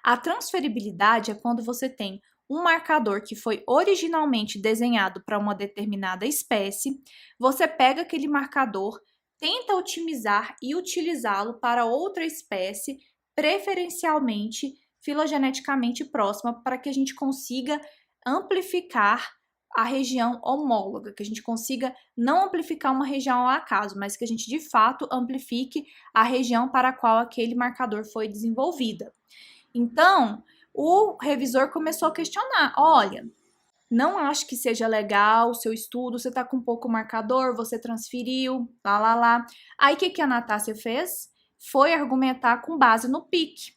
S1: A transferibilidade é quando você tem um marcador que foi originalmente desenhado para uma determinada espécie, você pega aquele marcador, tenta otimizar e utilizá-lo para outra espécie, preferencialmente filogeneticamente próxima, para que a gente consiga amplificar a região homóloga, que a gente consiga não amplificar uma região ao acaso, mas que a gente de fato amplifique a região para a qual aquele marcador foi desenvolvida. Então, o revisor começou a questionar, olha, não acho que seja legal o seu estudo, você tá com pouco marcador, você transferiu, lá. Aí o que a Natácia fez? Foi argumentar com base no pique,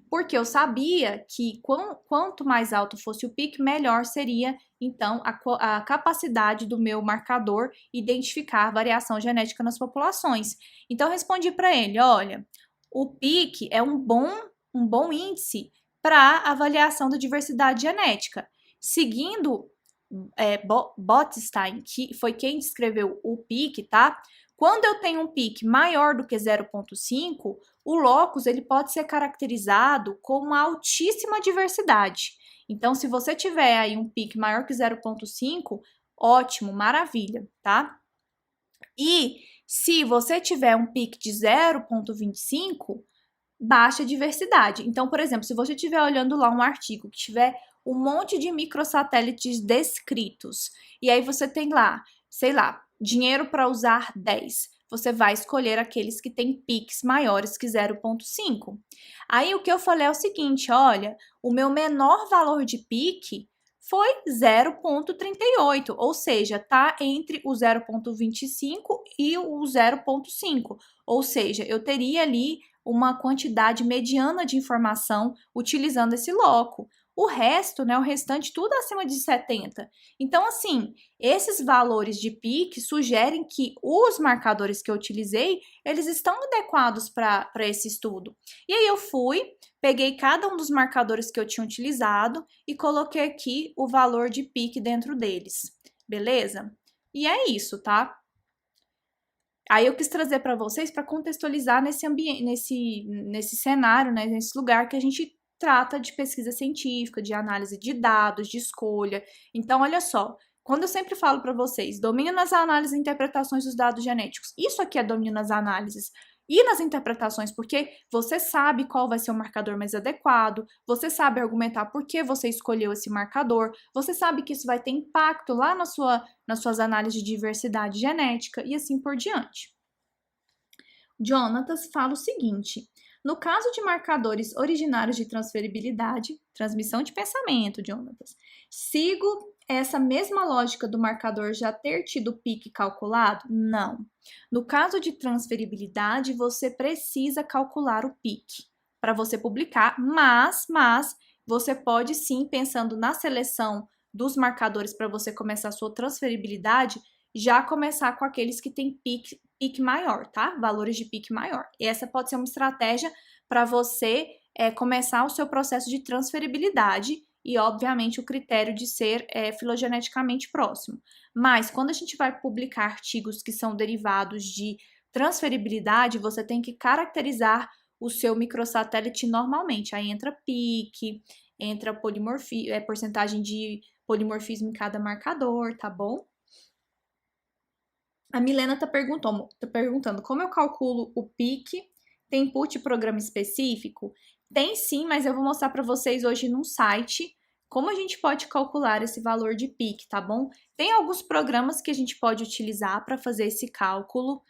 S1: porque eu sabia que quanto mais alto fosse o pique, melhor seria, então, a capacidade do meu marcador identificar variação genética nas populações. Então, eu respondi para ele, olha, o pique é um bom índice para avaliação da diversidade genética. Seguindo Botstein, que foi quem descreveu o pique, tá? Quando eu tenho um pique maior do que 0,5, o locus ele pode ser caracterizado com uma altíssima diversidade. Então, se você tiver aí um pique maior que 0,5, ótimo, maravilha, tá? E se você tiver um pique de 0,25, baixa diversidade. Então, por exemplo, se você estiver olhando lá um artigo que tiver um monte de microsatélites descritos, e aí você tem lá, sei lá, dinheiro para usar 10, você vai escolher aqueles que têm piques maiores que 0,5. Aí o que eu falei é o seguinte, olha, o meu menor valor de pique foi 0,38, ou seja, tá entre o 0,25 e o 0,5, ou seja, eu teria ali uma quantidade mediana de informação utilizando esse loco. O resto, né, o restante, tudo acima de 70. Então, assim, esses valores de pique sugerem que os marcadores que eu utilizei, eles estão adequados para esse estudo. E aí eu fui, peguei cada um dos marcadores que eu tinha utilizado e coloquei aqui o valor de pique dentro deles, beleza? E é isso, tá? Aí eu quis trazer para vocês para contextualizar nesse ambiente, nesse cenário, né, nesse lugar que a gente trata de pesquisa científica, de análise de dados, de escolha. Então, olha só, quando eu sempre falo para vocês, domínio nas análises e interpretações dos dados genéticos, isso aqui é domínio nas análises e nas interpretações, porque você sabe qual vai ser o marcador mais adequado, você sabe argumentar por que você escolheu esse marcador, você sabe que isso vai ter impacto lá nas suas análises de diversidade genética e assim por diante. Jonatas fala o seguinte: no caso de marcadores originários de transferibilidade, transmissão de pensamento, Jonatas, sigo essa mesma lógica do marcador já ter tido pique calculado? Não. No caso de transferibilidade, você precisa calcular o pique para você publicar, mas você pode sim, pensando na seleção dos marcadores para você começar a sua transferibilidade, já começar com aqueles que têm pique maior, tá? Valores de pique maior. E essa pode ser uma estratégia para você começar o seu processo de transferibilidade e, obviamente, o critério de ser filogeneticamente próximo. Mas, quando a gente vai publicar artigos que são derivados de transferibilidade, você tem que caracterizar o seu microsatélite normalmente. Aí entra pique, entra porcentagem de polimorfismo em cada marcador, tá bom? A Milena tá perguntando como eu calculo o pique. Tem input programa específico? Tem sim, mas eu vou mostrar para vocês hoje num site como a gente pode calcular esse valor de pique, tá bom? Tem alguns programas que a gente pode utilizar para fazer esse cálculo.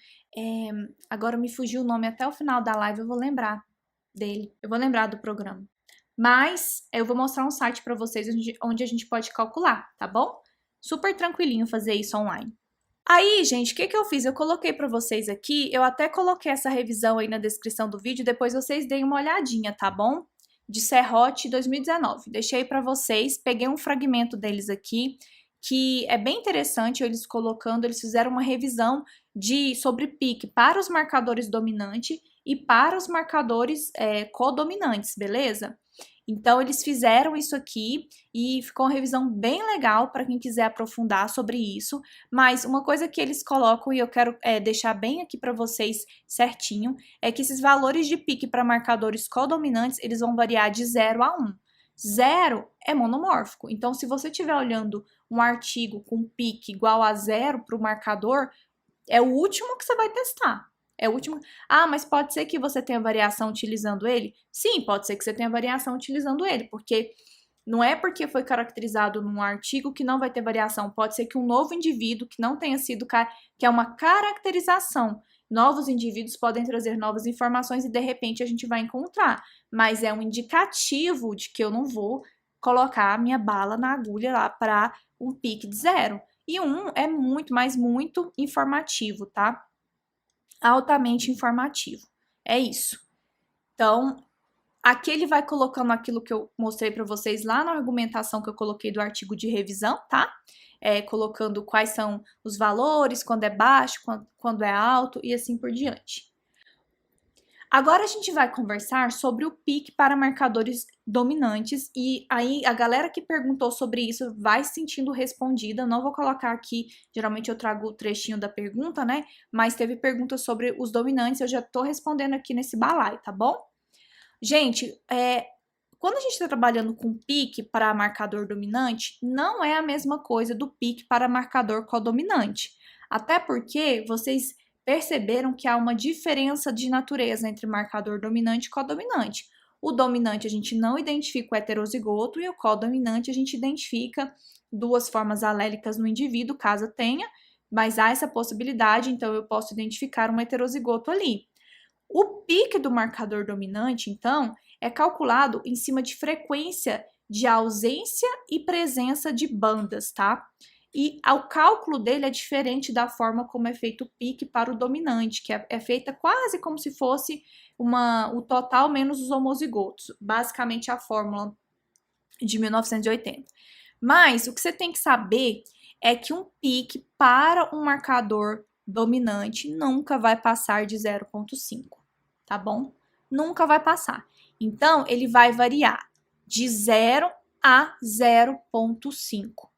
S1: Agora me fugiu o nome, até o final da live eu vou lembrar dele. Eu vou lembrar do programa. Mas eu vou mostrar um site para vocês onde a gente pode calcular, tá bom? Super tranquilinho fazer isso online. Aí, gente, o que eu fiz? Eu coloquei para vocês aqui, eu até coloquei essa revisão aí na descrição do vídeo, depois vocês deem uma olhadinha, tá bom? De Serrote 2019. Deixei para vocês, peguei um fragmento deles aqui, que é bem interessante, eles fizeram uma revisão sobre pique para os marcadores dominante e para os marcadores codominantes, beleza? Então, eles fizeram isso aqui e ficou uma revisão bem legal para quem quiser aprofundar sobre isso. Mas uma coisa que eles colocam, e eu quero deixar bem aqui para vocês certinho, é que esses valores de pique para marcadores codominantes, eles vão variar de 0 a 1. 0 é monomórfico. Então, se você estiver olhando um artigo com pique igual a 0 para o marcador, é o último que você vai testar. É o último. Ah, mas pode ser que você tenha variação utilizando ele? Sim, pode ser que você tenha variação utilizando ele, porque não é porque foi caracterizado num artigo que não vai ter variação. Pode ser que um novo indivíduo que não tenha sido, que é uma caracterização. Novos indivíduos podem trazer novas informações e de repente a gente vai encontrar. Mas é um indicativo de que eu não vou colocar a minha bala na agulha lá para um pique de 0. E 1 é muito, mas muito informativo, tá? Altamente informativo. É isso. Então, aqui ele vai colocando aquilo que eu mostrei para vocês lá na argumentação que eu coloquei do artigo de revisão, tá? Colocando quais são os valores, quando é baixo, quando é alto e assim por diante. Agora a gente vai conversar sobre o pique para marcadores dominantes e aí a galera que perguntou sobre isso vai se sentindo respondida. Não vou colocar aqui, geralmente eu trago o trechinho da pergunta, né? Mas teve pergunta sobre os dominantes, eu já tô respondendo aqui nesse balaio, tá bom? Gente, quando a gente está trabalhando com pique para marcador dominante, não é a mesma coisa do pique para marcador codominante. Até porque vocês perceberam que há uma diferença de natureza entre marcador dominante e codominante. O dominante a gente não identifica o heterozigoto e o codominante a gente identifica duas formas alélicas no indivíduo, caso tenha, mas há essa possibilidade, então eu posso identificar um heterozigoto ali. O pique do marcador dominante, então, é calculado em cima de frequência de ausência e presença de bandas, tá? E o cálculo dele é diferente da forma como é feito o pique para o dominante, que é feita quase como se fosse o total menos os homozigotos. Basicamente, a fórmula de 1980. Mas o que você tem que saber é que um pique para um marcador dominante nunca vai passar de 0,5, tá bom? Nunca vai passar. Então, ele vai variar de 0 a 0,5.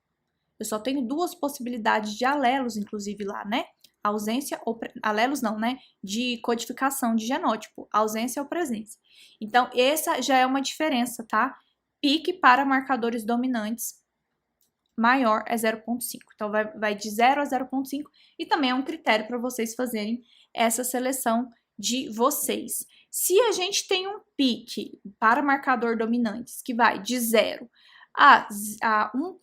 S1: Eu só tenho duas possibilidades de alelos, inclusive, lá, né? Ausência ou... Alelos não, né? De codificação de genótipo. Ausência ou presença. Então, essa já é uma diferença, tá? Pique para marcadores dominantes maior é 0,5. Então, vai de 0 a 0,5 e também é um critério para vocês fazerem essa seleção de vocês. Se a gente tem um pique para marcador dominantes que vai de 0 a 1.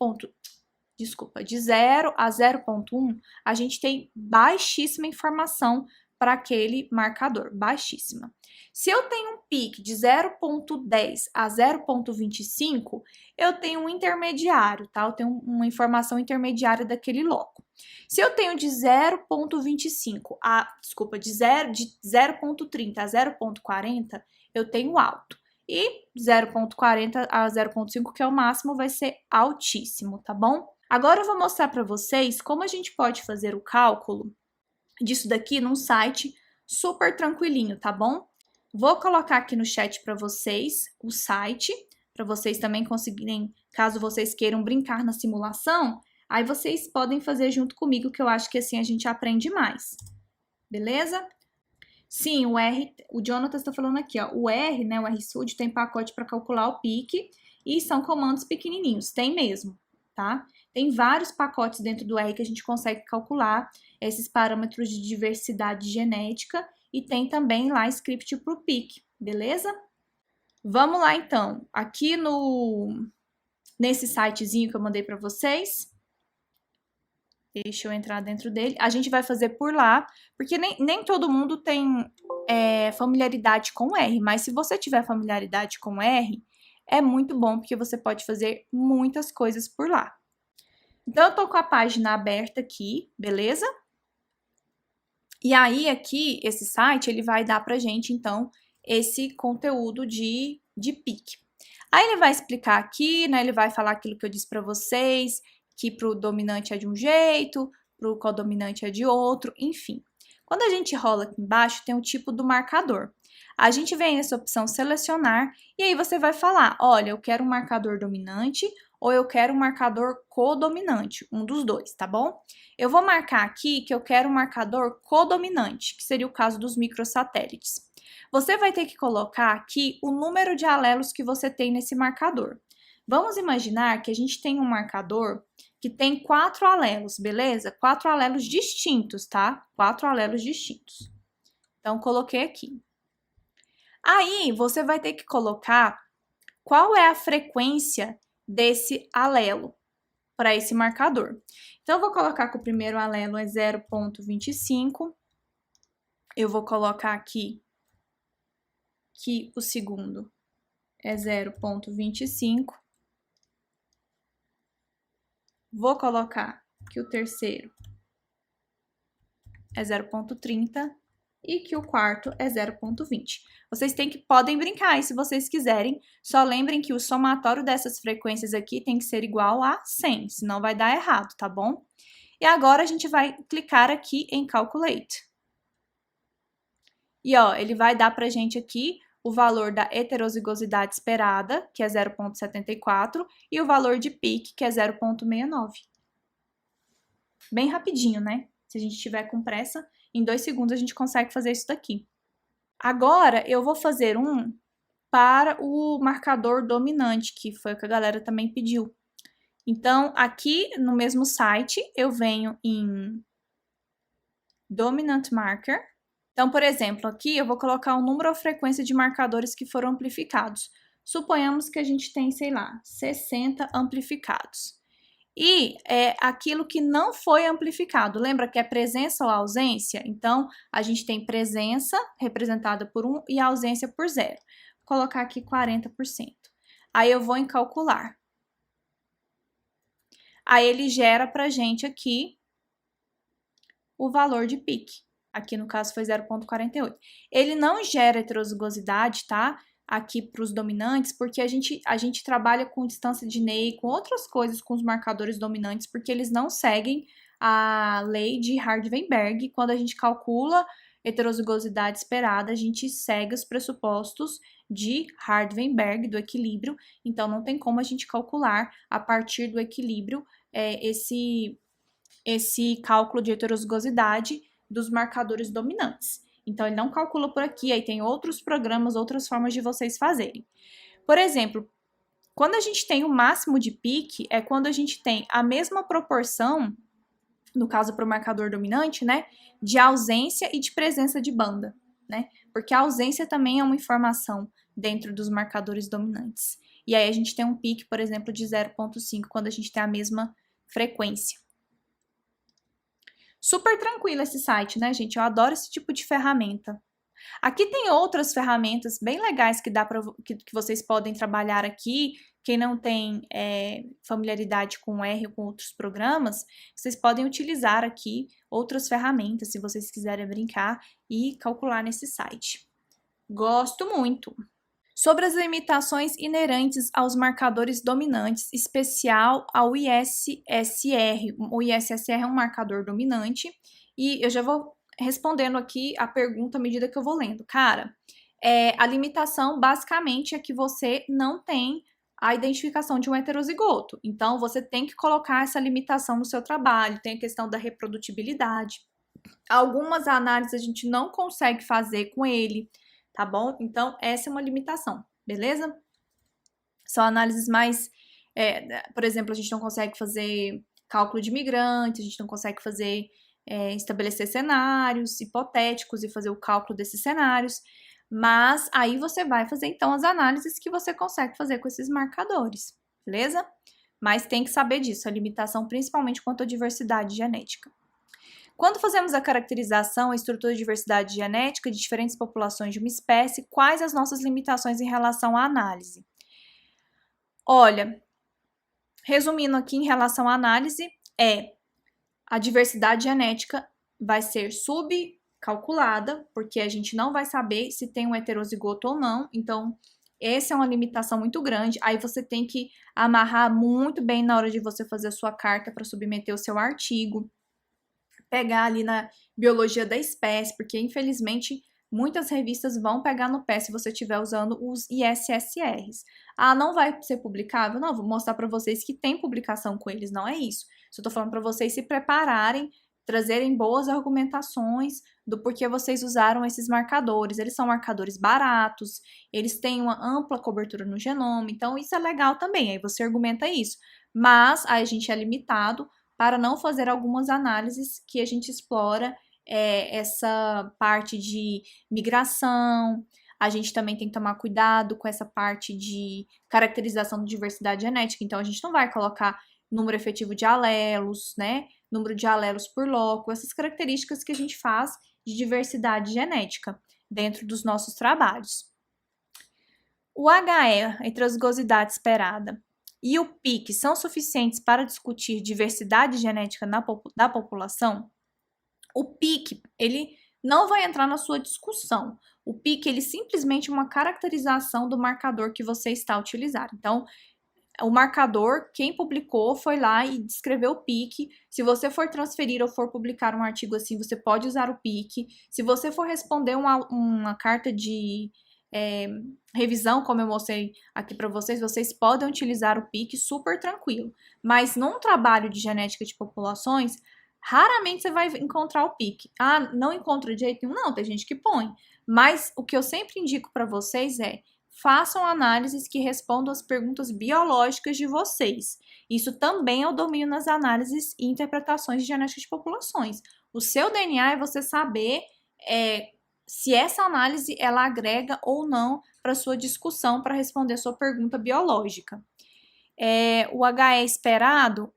S1: Desculpa, de 0 a 0,1, a gente tem baixíssima informação para aquele marcador, baixíssima. Se eu tenho um pique de 0,10 a 0,25, eu tenho um intermediário, tá? Eu tenho uma informação intermediária daquele loco. Se eu tenho de 0,25 de 0,30 a 0,40, eu tenho alto. E 0,40 a 0,5, que é o máximo, vai ser altíssimo, tá bom? Agora eu vou mostrar para vocês como a gente pode fazer o cálculo disso daqui num site super tranquilinho, tá bom? Vou colocar aqui no chat para vocês o site, para vocês também conseguirem, caso vocês queiram brincar na simulação, aí vocês podem fazer junto comigo, que eu acho que assim a gente aprende mais. Beleza? Sim, o Jonathan está falando aqui, ó, o R, né, o RStudio tem pacote para calcular o pique e são comandos pequenininhos, tem mesmo, tá? Tem vários pacotes dentro do R que a gente consegue calcular esses parâmetros de diversidade genética e tem também lá script para o pique, beleza? Vamos lá então, aqui nesse sitezinho que eu mandei para vocês, deixa eu entrar dentro dele, a gente vai fazer por lá, porque nem todo mundo tem familiaridade com R, mas se você tiver familiaridade com R, é muito bom, porque você pode fazer muitas coisas por lá. Então, eu tô com a página aberta aqui, beleza? E aí, aqui, esse site, ele vai dar pra gente, então, esse conteúdo de pique. Aí, ele vai explicar aqui, né, ele vai falar aquilo que eu disse pra vocês, que pro dominante é de um jeito, pro codominante é de outro, enfim. Quando a gente rola aqui embaixo, tem o tipo do marcador. A gente vem nessa opção selecionar, e aí você vai falar, olha, eu quero um marcador dominante, ou eu quero um marcador codominante, um dos dois, tá bom? Eu vou marcar aqui que eu quero um marcador codominante, que seria o caso dos microsatélites. Você vai ter que colocar aqui o número de alelos que você tem nesse marcador. Vamos imaginar que a gente tem um marcador que tem 4 alelos, beleza? 4 alelos distintos, tá? 4 alelos distintos. Então, coloquei aqui. Aí, você vai ter que colocar qual é a frequência desse alelo para esse marcador. Então, eu vou colocar que o primeiro alelo é 0,25. Eu vou colocar aqui que o segundo é 0,25. Vou colocar que o terceiro é 0,30 e que o quarto é 0,20. Vocês podem brincar aí se vocês quiserem, só lembrem que o somatório dessas frequências aqui tem que ser igual a 100, senão vai dar errado, tá bom? E agora a gente vai clicar aqui em Calculate. E ó, ele vai dar pra gente aqui o valor da heterozigosidade esperada, que é 0,74, e o valor de pique, que é 0,69. Bem rapidinho, né? Se a gente tiver com pressa, em 2 segundos a gente consegue fazer isso daqui. Agora, eu vou fazer um para o marcador dominante, que foi o que a galera também pediu. Então, aqui no mesmo site, eu venho em Dominant Marker. Então, por exemplo, aqui eu vou colocar o número ou frequência de marcadores que foram amplificados. Suponhamos que a gente tem, sei lá, 60 amplificados. E aquilo que não foi amplificado, lembra que é presença ou ausência? Então, a gente tem presença representada por 1 e ausência por 0. Vou colocar aqui 40%. Aí eu vou em calcular. Aí ele gera pra gente aqui o valor de pique. Aqui no caso foi 0,48. Ele não gera heterozigosidade, tá? aqui para os dominantes, porque a gente trabalha com distância de Ney, com outras coisas com os marcadores dominantes, porque eles não seguem a lei de Hardy-Weinberg. Quando a gente calcula heterozigosidade esperada, a gente segue os pressupostos de Hardy-Weinberg, do equilíbrio, então não tem como a gente calcular a partir do equilíbrio esse cálculo de heterozigosidade dos marcadores dominantes. Então, ele não calcula por aqui, aí tem outros programas, outras formas de vocês fazerem. Por exemplo, quando a gente tem o máximo de pique, é quando a gente tem a mesma proporção, no caso para o marcador dominante, né, de ausência e de presença de banda, né? Porque a ausência também é uma informação dentro dos marcadores dominantes. E aí a gente tem um pique, por exemplo, de 0,5 quando a gente tem a mesma frequência. Super tranquilo esse site, né, gente? Eu adoro esse tipo de ferramenta. Aqui tem outras ferramentas bem legais que que vocês podem trabalhar aqui. Quem não tem familiaridade com R ou com outros programas, vocês podem utilizar aqui outras ferramentas, se vocês quiserem brincar e calcular nesse site. Gosto muito! Sobre as limitações inerentes aos marcadores dominantes, especial ao ISSR. O ISSR é um marcador dominante e eu já vou respondendo aqui a pergunta à medida que eu vou lendo. Cara, a limitação basicamente é que você não tem a identificação de um heterozigoto. Então, você tem que colocar essa limitação no seu trabalho. Tem a questão da reprodutibilidade. Algumas análises a gente não consegue fazer com ele, tá bom? Então, essa é uma limitação, beleza? São análises mais... por exemplo, a gente não consegue fazer cálculo de migrantes, a gente não consegue fazer... estabelecer cenários hipotéticos e fazer o cálculo desses cenários, mas aí você vai fazer então as análises que você consegue fazer com esses marcadores, beleza? Mas tem que saber disso, a limitação principalmente quanto à diversidade genética. Quando fazemos a caracterização, a estrutura de diversidade genética de diferentes populações de uma espécie, quais as nossas limitações em relação à análise? Olha, resumindo aqui em relação à análise, a diversidade genética vai ser subcalculada, porque a gente não vai saber se tem um heterozigoto ou não, então essa é uma limitação muito grande. Aí você tem que amarrar muito bem na hora de você fazer a sua carta para submeter o seu artigo, pegar ali na biologia da espécie, porque infelizmente muitas revistas vão pegar no pé se você estiver usando os ISSRs. Ah, não vai ser publicável? Não, vou mostrar para vocês que tem publicação com eles, não é isso. Só tô falando para vocês se prepararem, trazerem boas argumentações do porquê vocês usaram esses marcadores. Eles são marcadores baratos, eles têm uma ampla cobertura no genoma, então isso é legal também, aí você argumenta isso. Mas aí a gente é limitado para não fazer algumas análises que a gente explora essa parte de migração. A gente também tem que tomar cuidado com essa parte de caracterização de diversidade genética. Então, a gente não vai colocar número efetivo de alelos, né? Número de alelos por loco, essas características que a gente faz de diversidade genética dentro dos nossos trabalhos. O HE, a heterozigosidade esperada, e o PIC são suficientes para discutir diversidade genética da população? O PIC, ele não vai entrar na sua discussão. O PIC, ele simplesmente é uma caracterização do marcador que você está utilizando. Então, o marcador, quem publicou foi lá e descreveu o PIC. Se você for transferir ou for publicar um artigo assim, você pode usar o PIC. Se você for responder uma carta de revisão, como eu mostrei aqui para vocês, vocês podem utilizar o PIC super tranquilo. Mas num trabalho de genética de populações, raramente você vai encontrar o PIC. Ah, não encontra de jeito nenhum? Não, tem gente que põe. Mas o que eu sempre indico para vocês é: façam análises que respondam às perguntas biológicas de vocês. Isso também é o domínio nas análises e interpretações de genética de populações. O seu DNA é você saber se essa análise ela agrega ou não para sua discussão para responder a sua pergunta biológica. O HE esperado,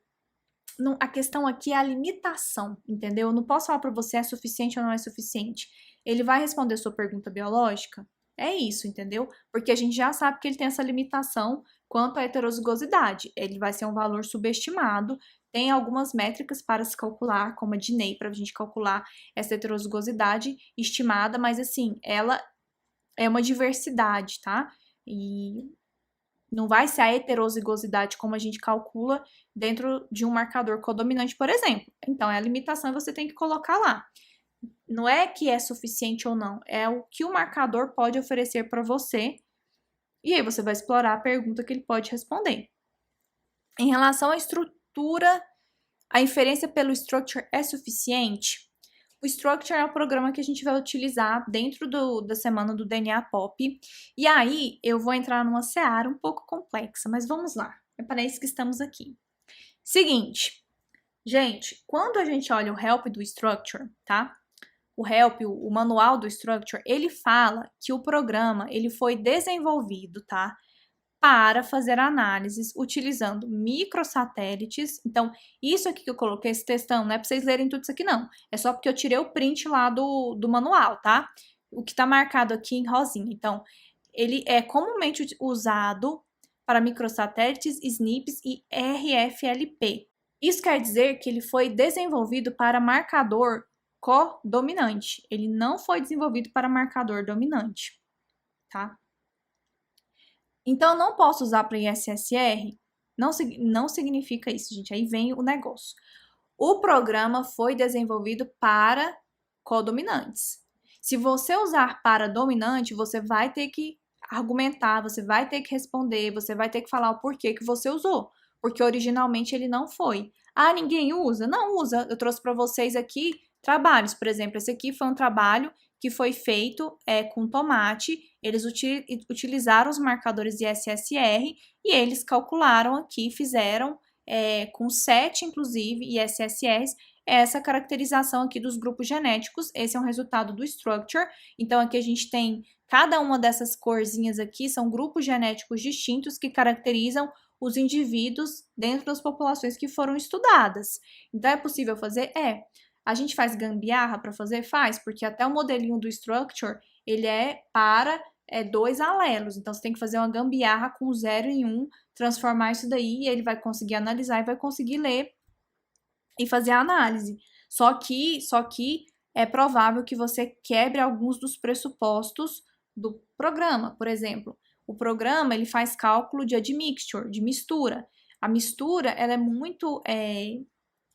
S1: a questão aqui é a limitação, entendeu? Eu não posso falar para você é suficiente ou não é suficiente. Ele vai responder sua pergunta biológica? É isso, entendeu? Porque a gente já sabe que ele tem essa limitação quanto à heterozigosidade. Ele vai ser um valor subestimado. Tem algumas métricas para se calcular, como a de Ney, para a gente calcular essa heterozigosidade estimada, mas assim, ela é uma diversidade, tá? E não vai ser a heterozigosidade como a gente calcula dentro de um marcador codominante, por exemplo. Então, é a limitação e você tem que colocar lá. Não é que é suficiente ou não, é o que o marcador pode oferecer para você. E aí você vai explorar a pergunta que ele pode responder. Em relação à estrutura, a inferência pelo structure é suficiente? O Structure é o programa que a gente vai utilizar dentro da semana do DNA Pop. E aí eu vou entrar numa seara um pouco complexa, mas vamos lá. É para isso que estamos aqui. Seguinte, gente, quando a gente olha o help do Structure, tá? O help, o manual do Structure, ele fala que o programa ele foi desenvolvido, tá? Para fazer análises utilizando microsatélites. Então, isso aqui que eu coloquei, esse textão, não é para vocês lerem tudo isso aqui, não. É só porque eu tirei o print lá do manual, tá? O que está marcado aqui em rosinha. Então, ele é comumente usado para microsatélites, SNPs e RFLP. Isso quer dizer que ele foi desenvolvido para marcador codominante. Ele não foi desenvolvido para marcador dominante, tá? Então, eu não posso usar para ISSR? Não significa isso, gente. Aí vem o negócio. O programa foi desenvolvido para codominantes. Se você usar para dominante, você vai ter que argumentar, você vai ter que responder, você vai ter que falar o porquê que você usou. Porque originalmente ele não foi. Ah, ninguém usa? Não usa. Eu trouxe para vocês aqui trabalhos. Por exemplo, esse aqui foi um trabalho que foi feito com tomate. Eles utilizaram os marcadores de SSR e eles calcularam aqui, fizeram com 7, inclusive, ISSRs, essa caracterização aqui dos grupos genéticos. Esse é um resultado do Structure. Então, aqui a gente tem cada uma dessas corzinhas aqui, são grupos genéticos distintos que caracterizam os indivíduos dentro das populações que foram estudadas. Então, é possível fazer? É. A gente faz gambiarra para fazer? Faz, porque até o modelinho do Structure, ele é para 2 alelos. Então, você tem que fazer uma gambiarra com 0 e 1, transformar isso daí e ele vai conseguir analisar e vai conseguir ler e fazer a análise. Só que é provável que você quebre alguns dos pressupostos do programa. Por exemplo, o programa ele faz cálculo de admixture, de mistura. A mistura ela é muito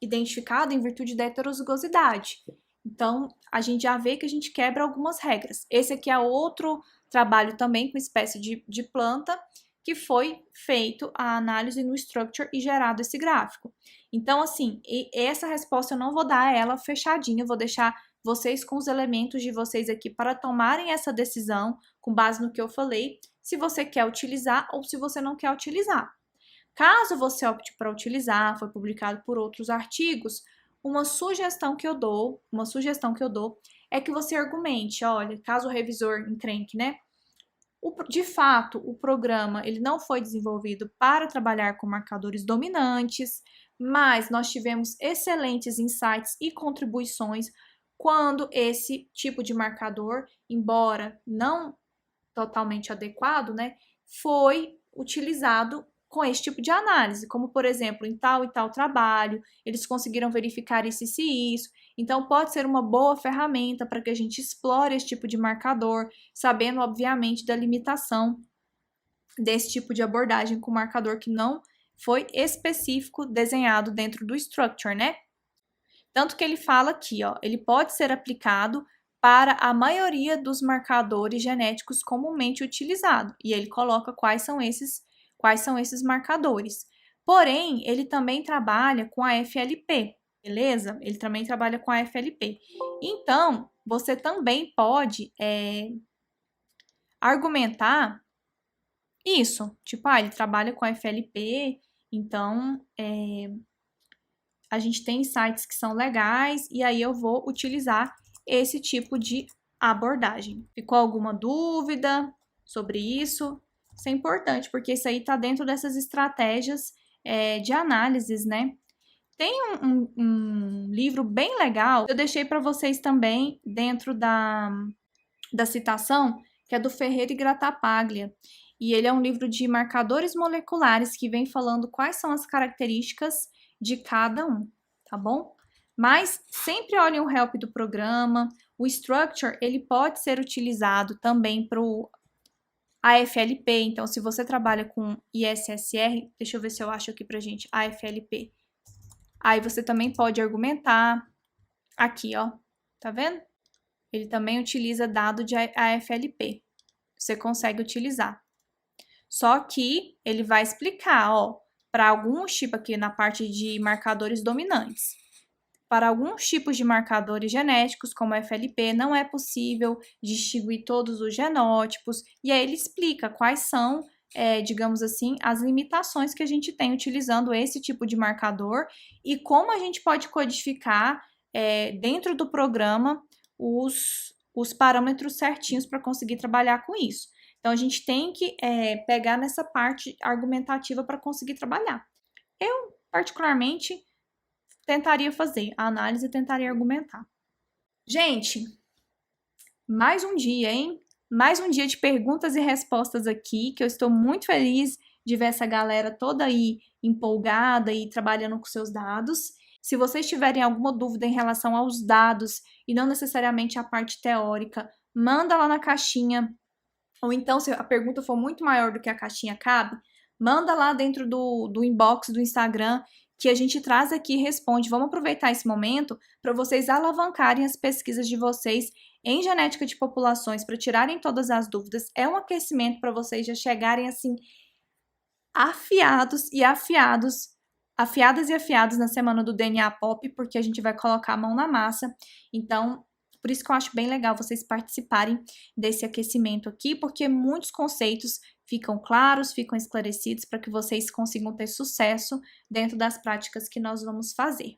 S1: identificada em virtude da heterozigosidade. Então, a gente já vê que a gente quebra algumas regras. Esse aqui é outro trabalho também com espécie de planta, que foi feito a análise no Structure e gerado esse gráfico. Então, assim, essa resposta eu não vou dar ela fechadinha, eu vou deixar vocês com os elementos de vocês aqui para tomarem essa decisão com base no que eu falei, se você quer utilizar ou se você não quer utilizar. Caso você opte para utilizar, foi publicado por outros artigos, uma sugestão que eu dou é que você argumente, olha, caso o revisor encrenque, né? De fato, o programa ele não foi desenvolvido para trabalhar com marcadores dominantes, mas nós tivemos excelentes insights e contribuições quando esse tipo de marcador, embora não totalmente adequado, né, foi utilizado com esse tipo de análise, como por exemplo, em tal e tal trabalho, eles conseguiram verificar isso e isso. Então, pode ser uma boa ferramenta para que a gente explore esse tipo de marcador, sabendo, obviamente, da limitação desse tipo de abordagem com marcador que não foi específico desenhado dentro do Structure, né? Tanto que ele fala aqui, ó, ele pode ser aplicado para a maioria dos marcadores genéticos comumente utilizados. E ele coloca quais são esses marcadores. Porém, ele também trabalha com a FLP, beleza? Ele também trabalha com a FLP. Então, você também pode argumentar isso. Tipo, ele trabalha com a FLP, então a gente tem sites que são legais e aí eu vou utilizar esse tipo de abordagem. Ficou alguma dúvida sobre isso? Isso é importante, porque isso aí está dentro dessas estratégias de análises, né? Tem um livro bem legal, eu deixei para vocês também dentro da citação, que é do Ferreira e Grattapaglia. E ele é um livro de marcadores moleculares que vem falando quais são as características de cada um, tá bom? Mas sempre olhem o help do programa. O Structure, ele pode ser utilizado também para AFLP, então se você trabalha com ISSR, deixa eu ver se eu acho aqui pra gente, AFLP. Aí você também pode argumentar aqui, ó, tá vendo? Ele também utiliza dado de AFLP. Você consegue utilizar. Só que ele vai explicar, ó, para alguns tipos aqui na parte de marcadores dominantes. Para alguns tipos de marcadores genéticos, como a FLP, não é possível distinguir todos os genótipos, e aí ele explica quais são, digamos assim, as limitações que a gente tem utilizando esse tipo de marcador e como a gente pode codificar dentro do programa os parâmetros certinhos para conseguir trabalhar com isso. Então, a gente tem que pegar nessa parte argumentativa para conseguir trabalhar. Eu, particularmente, tentaria fazer a análise e tentaria argumentar. Gente, mais um dia, hein? Mais um dia de perguntas e respostas aqui, que eu estou muito feliz de ver essa galera toda aí empolgada e trabalhando com seus dados. Se vocês tiverem alguma dúvida em relação aos dados e não necessariamente a parte teórica, manda lá na caixinha. Ou então, se a pergunta for muito maior do que a caixinha cabe, manda lá dentro do inbox do Instagram que a gente traz aqui e responde. Vamos aproveitar esse momento para vocês alavancarem as pesquisas de vocês em genética de populações, para tirarem todas as dúvidas. É um aquecimento para vocês já chegarem assim afiadas e afiados na semana do DNA Pop, porque a gente vai colocar a mão na massa. Então, por isso que eu acho bem legal vocês participarem desse aquecimento aqui, porque muitos conceitos ficam claros, ficam esclarecidos para que vocês consigam ter sucesso dentro das práticas que nós vamos fazer.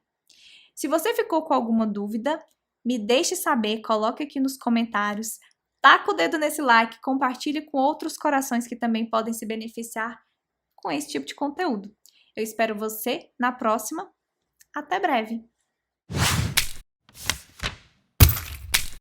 S1: Se você ficou com alguma dúvida, me deixe saber, coloque aqui nos comentários, taca o dedo nesse like, compartilhe com outros corações que também podem se beneficiar com esse tipo de conteúdo. Eu espero você na próxima. Até breve!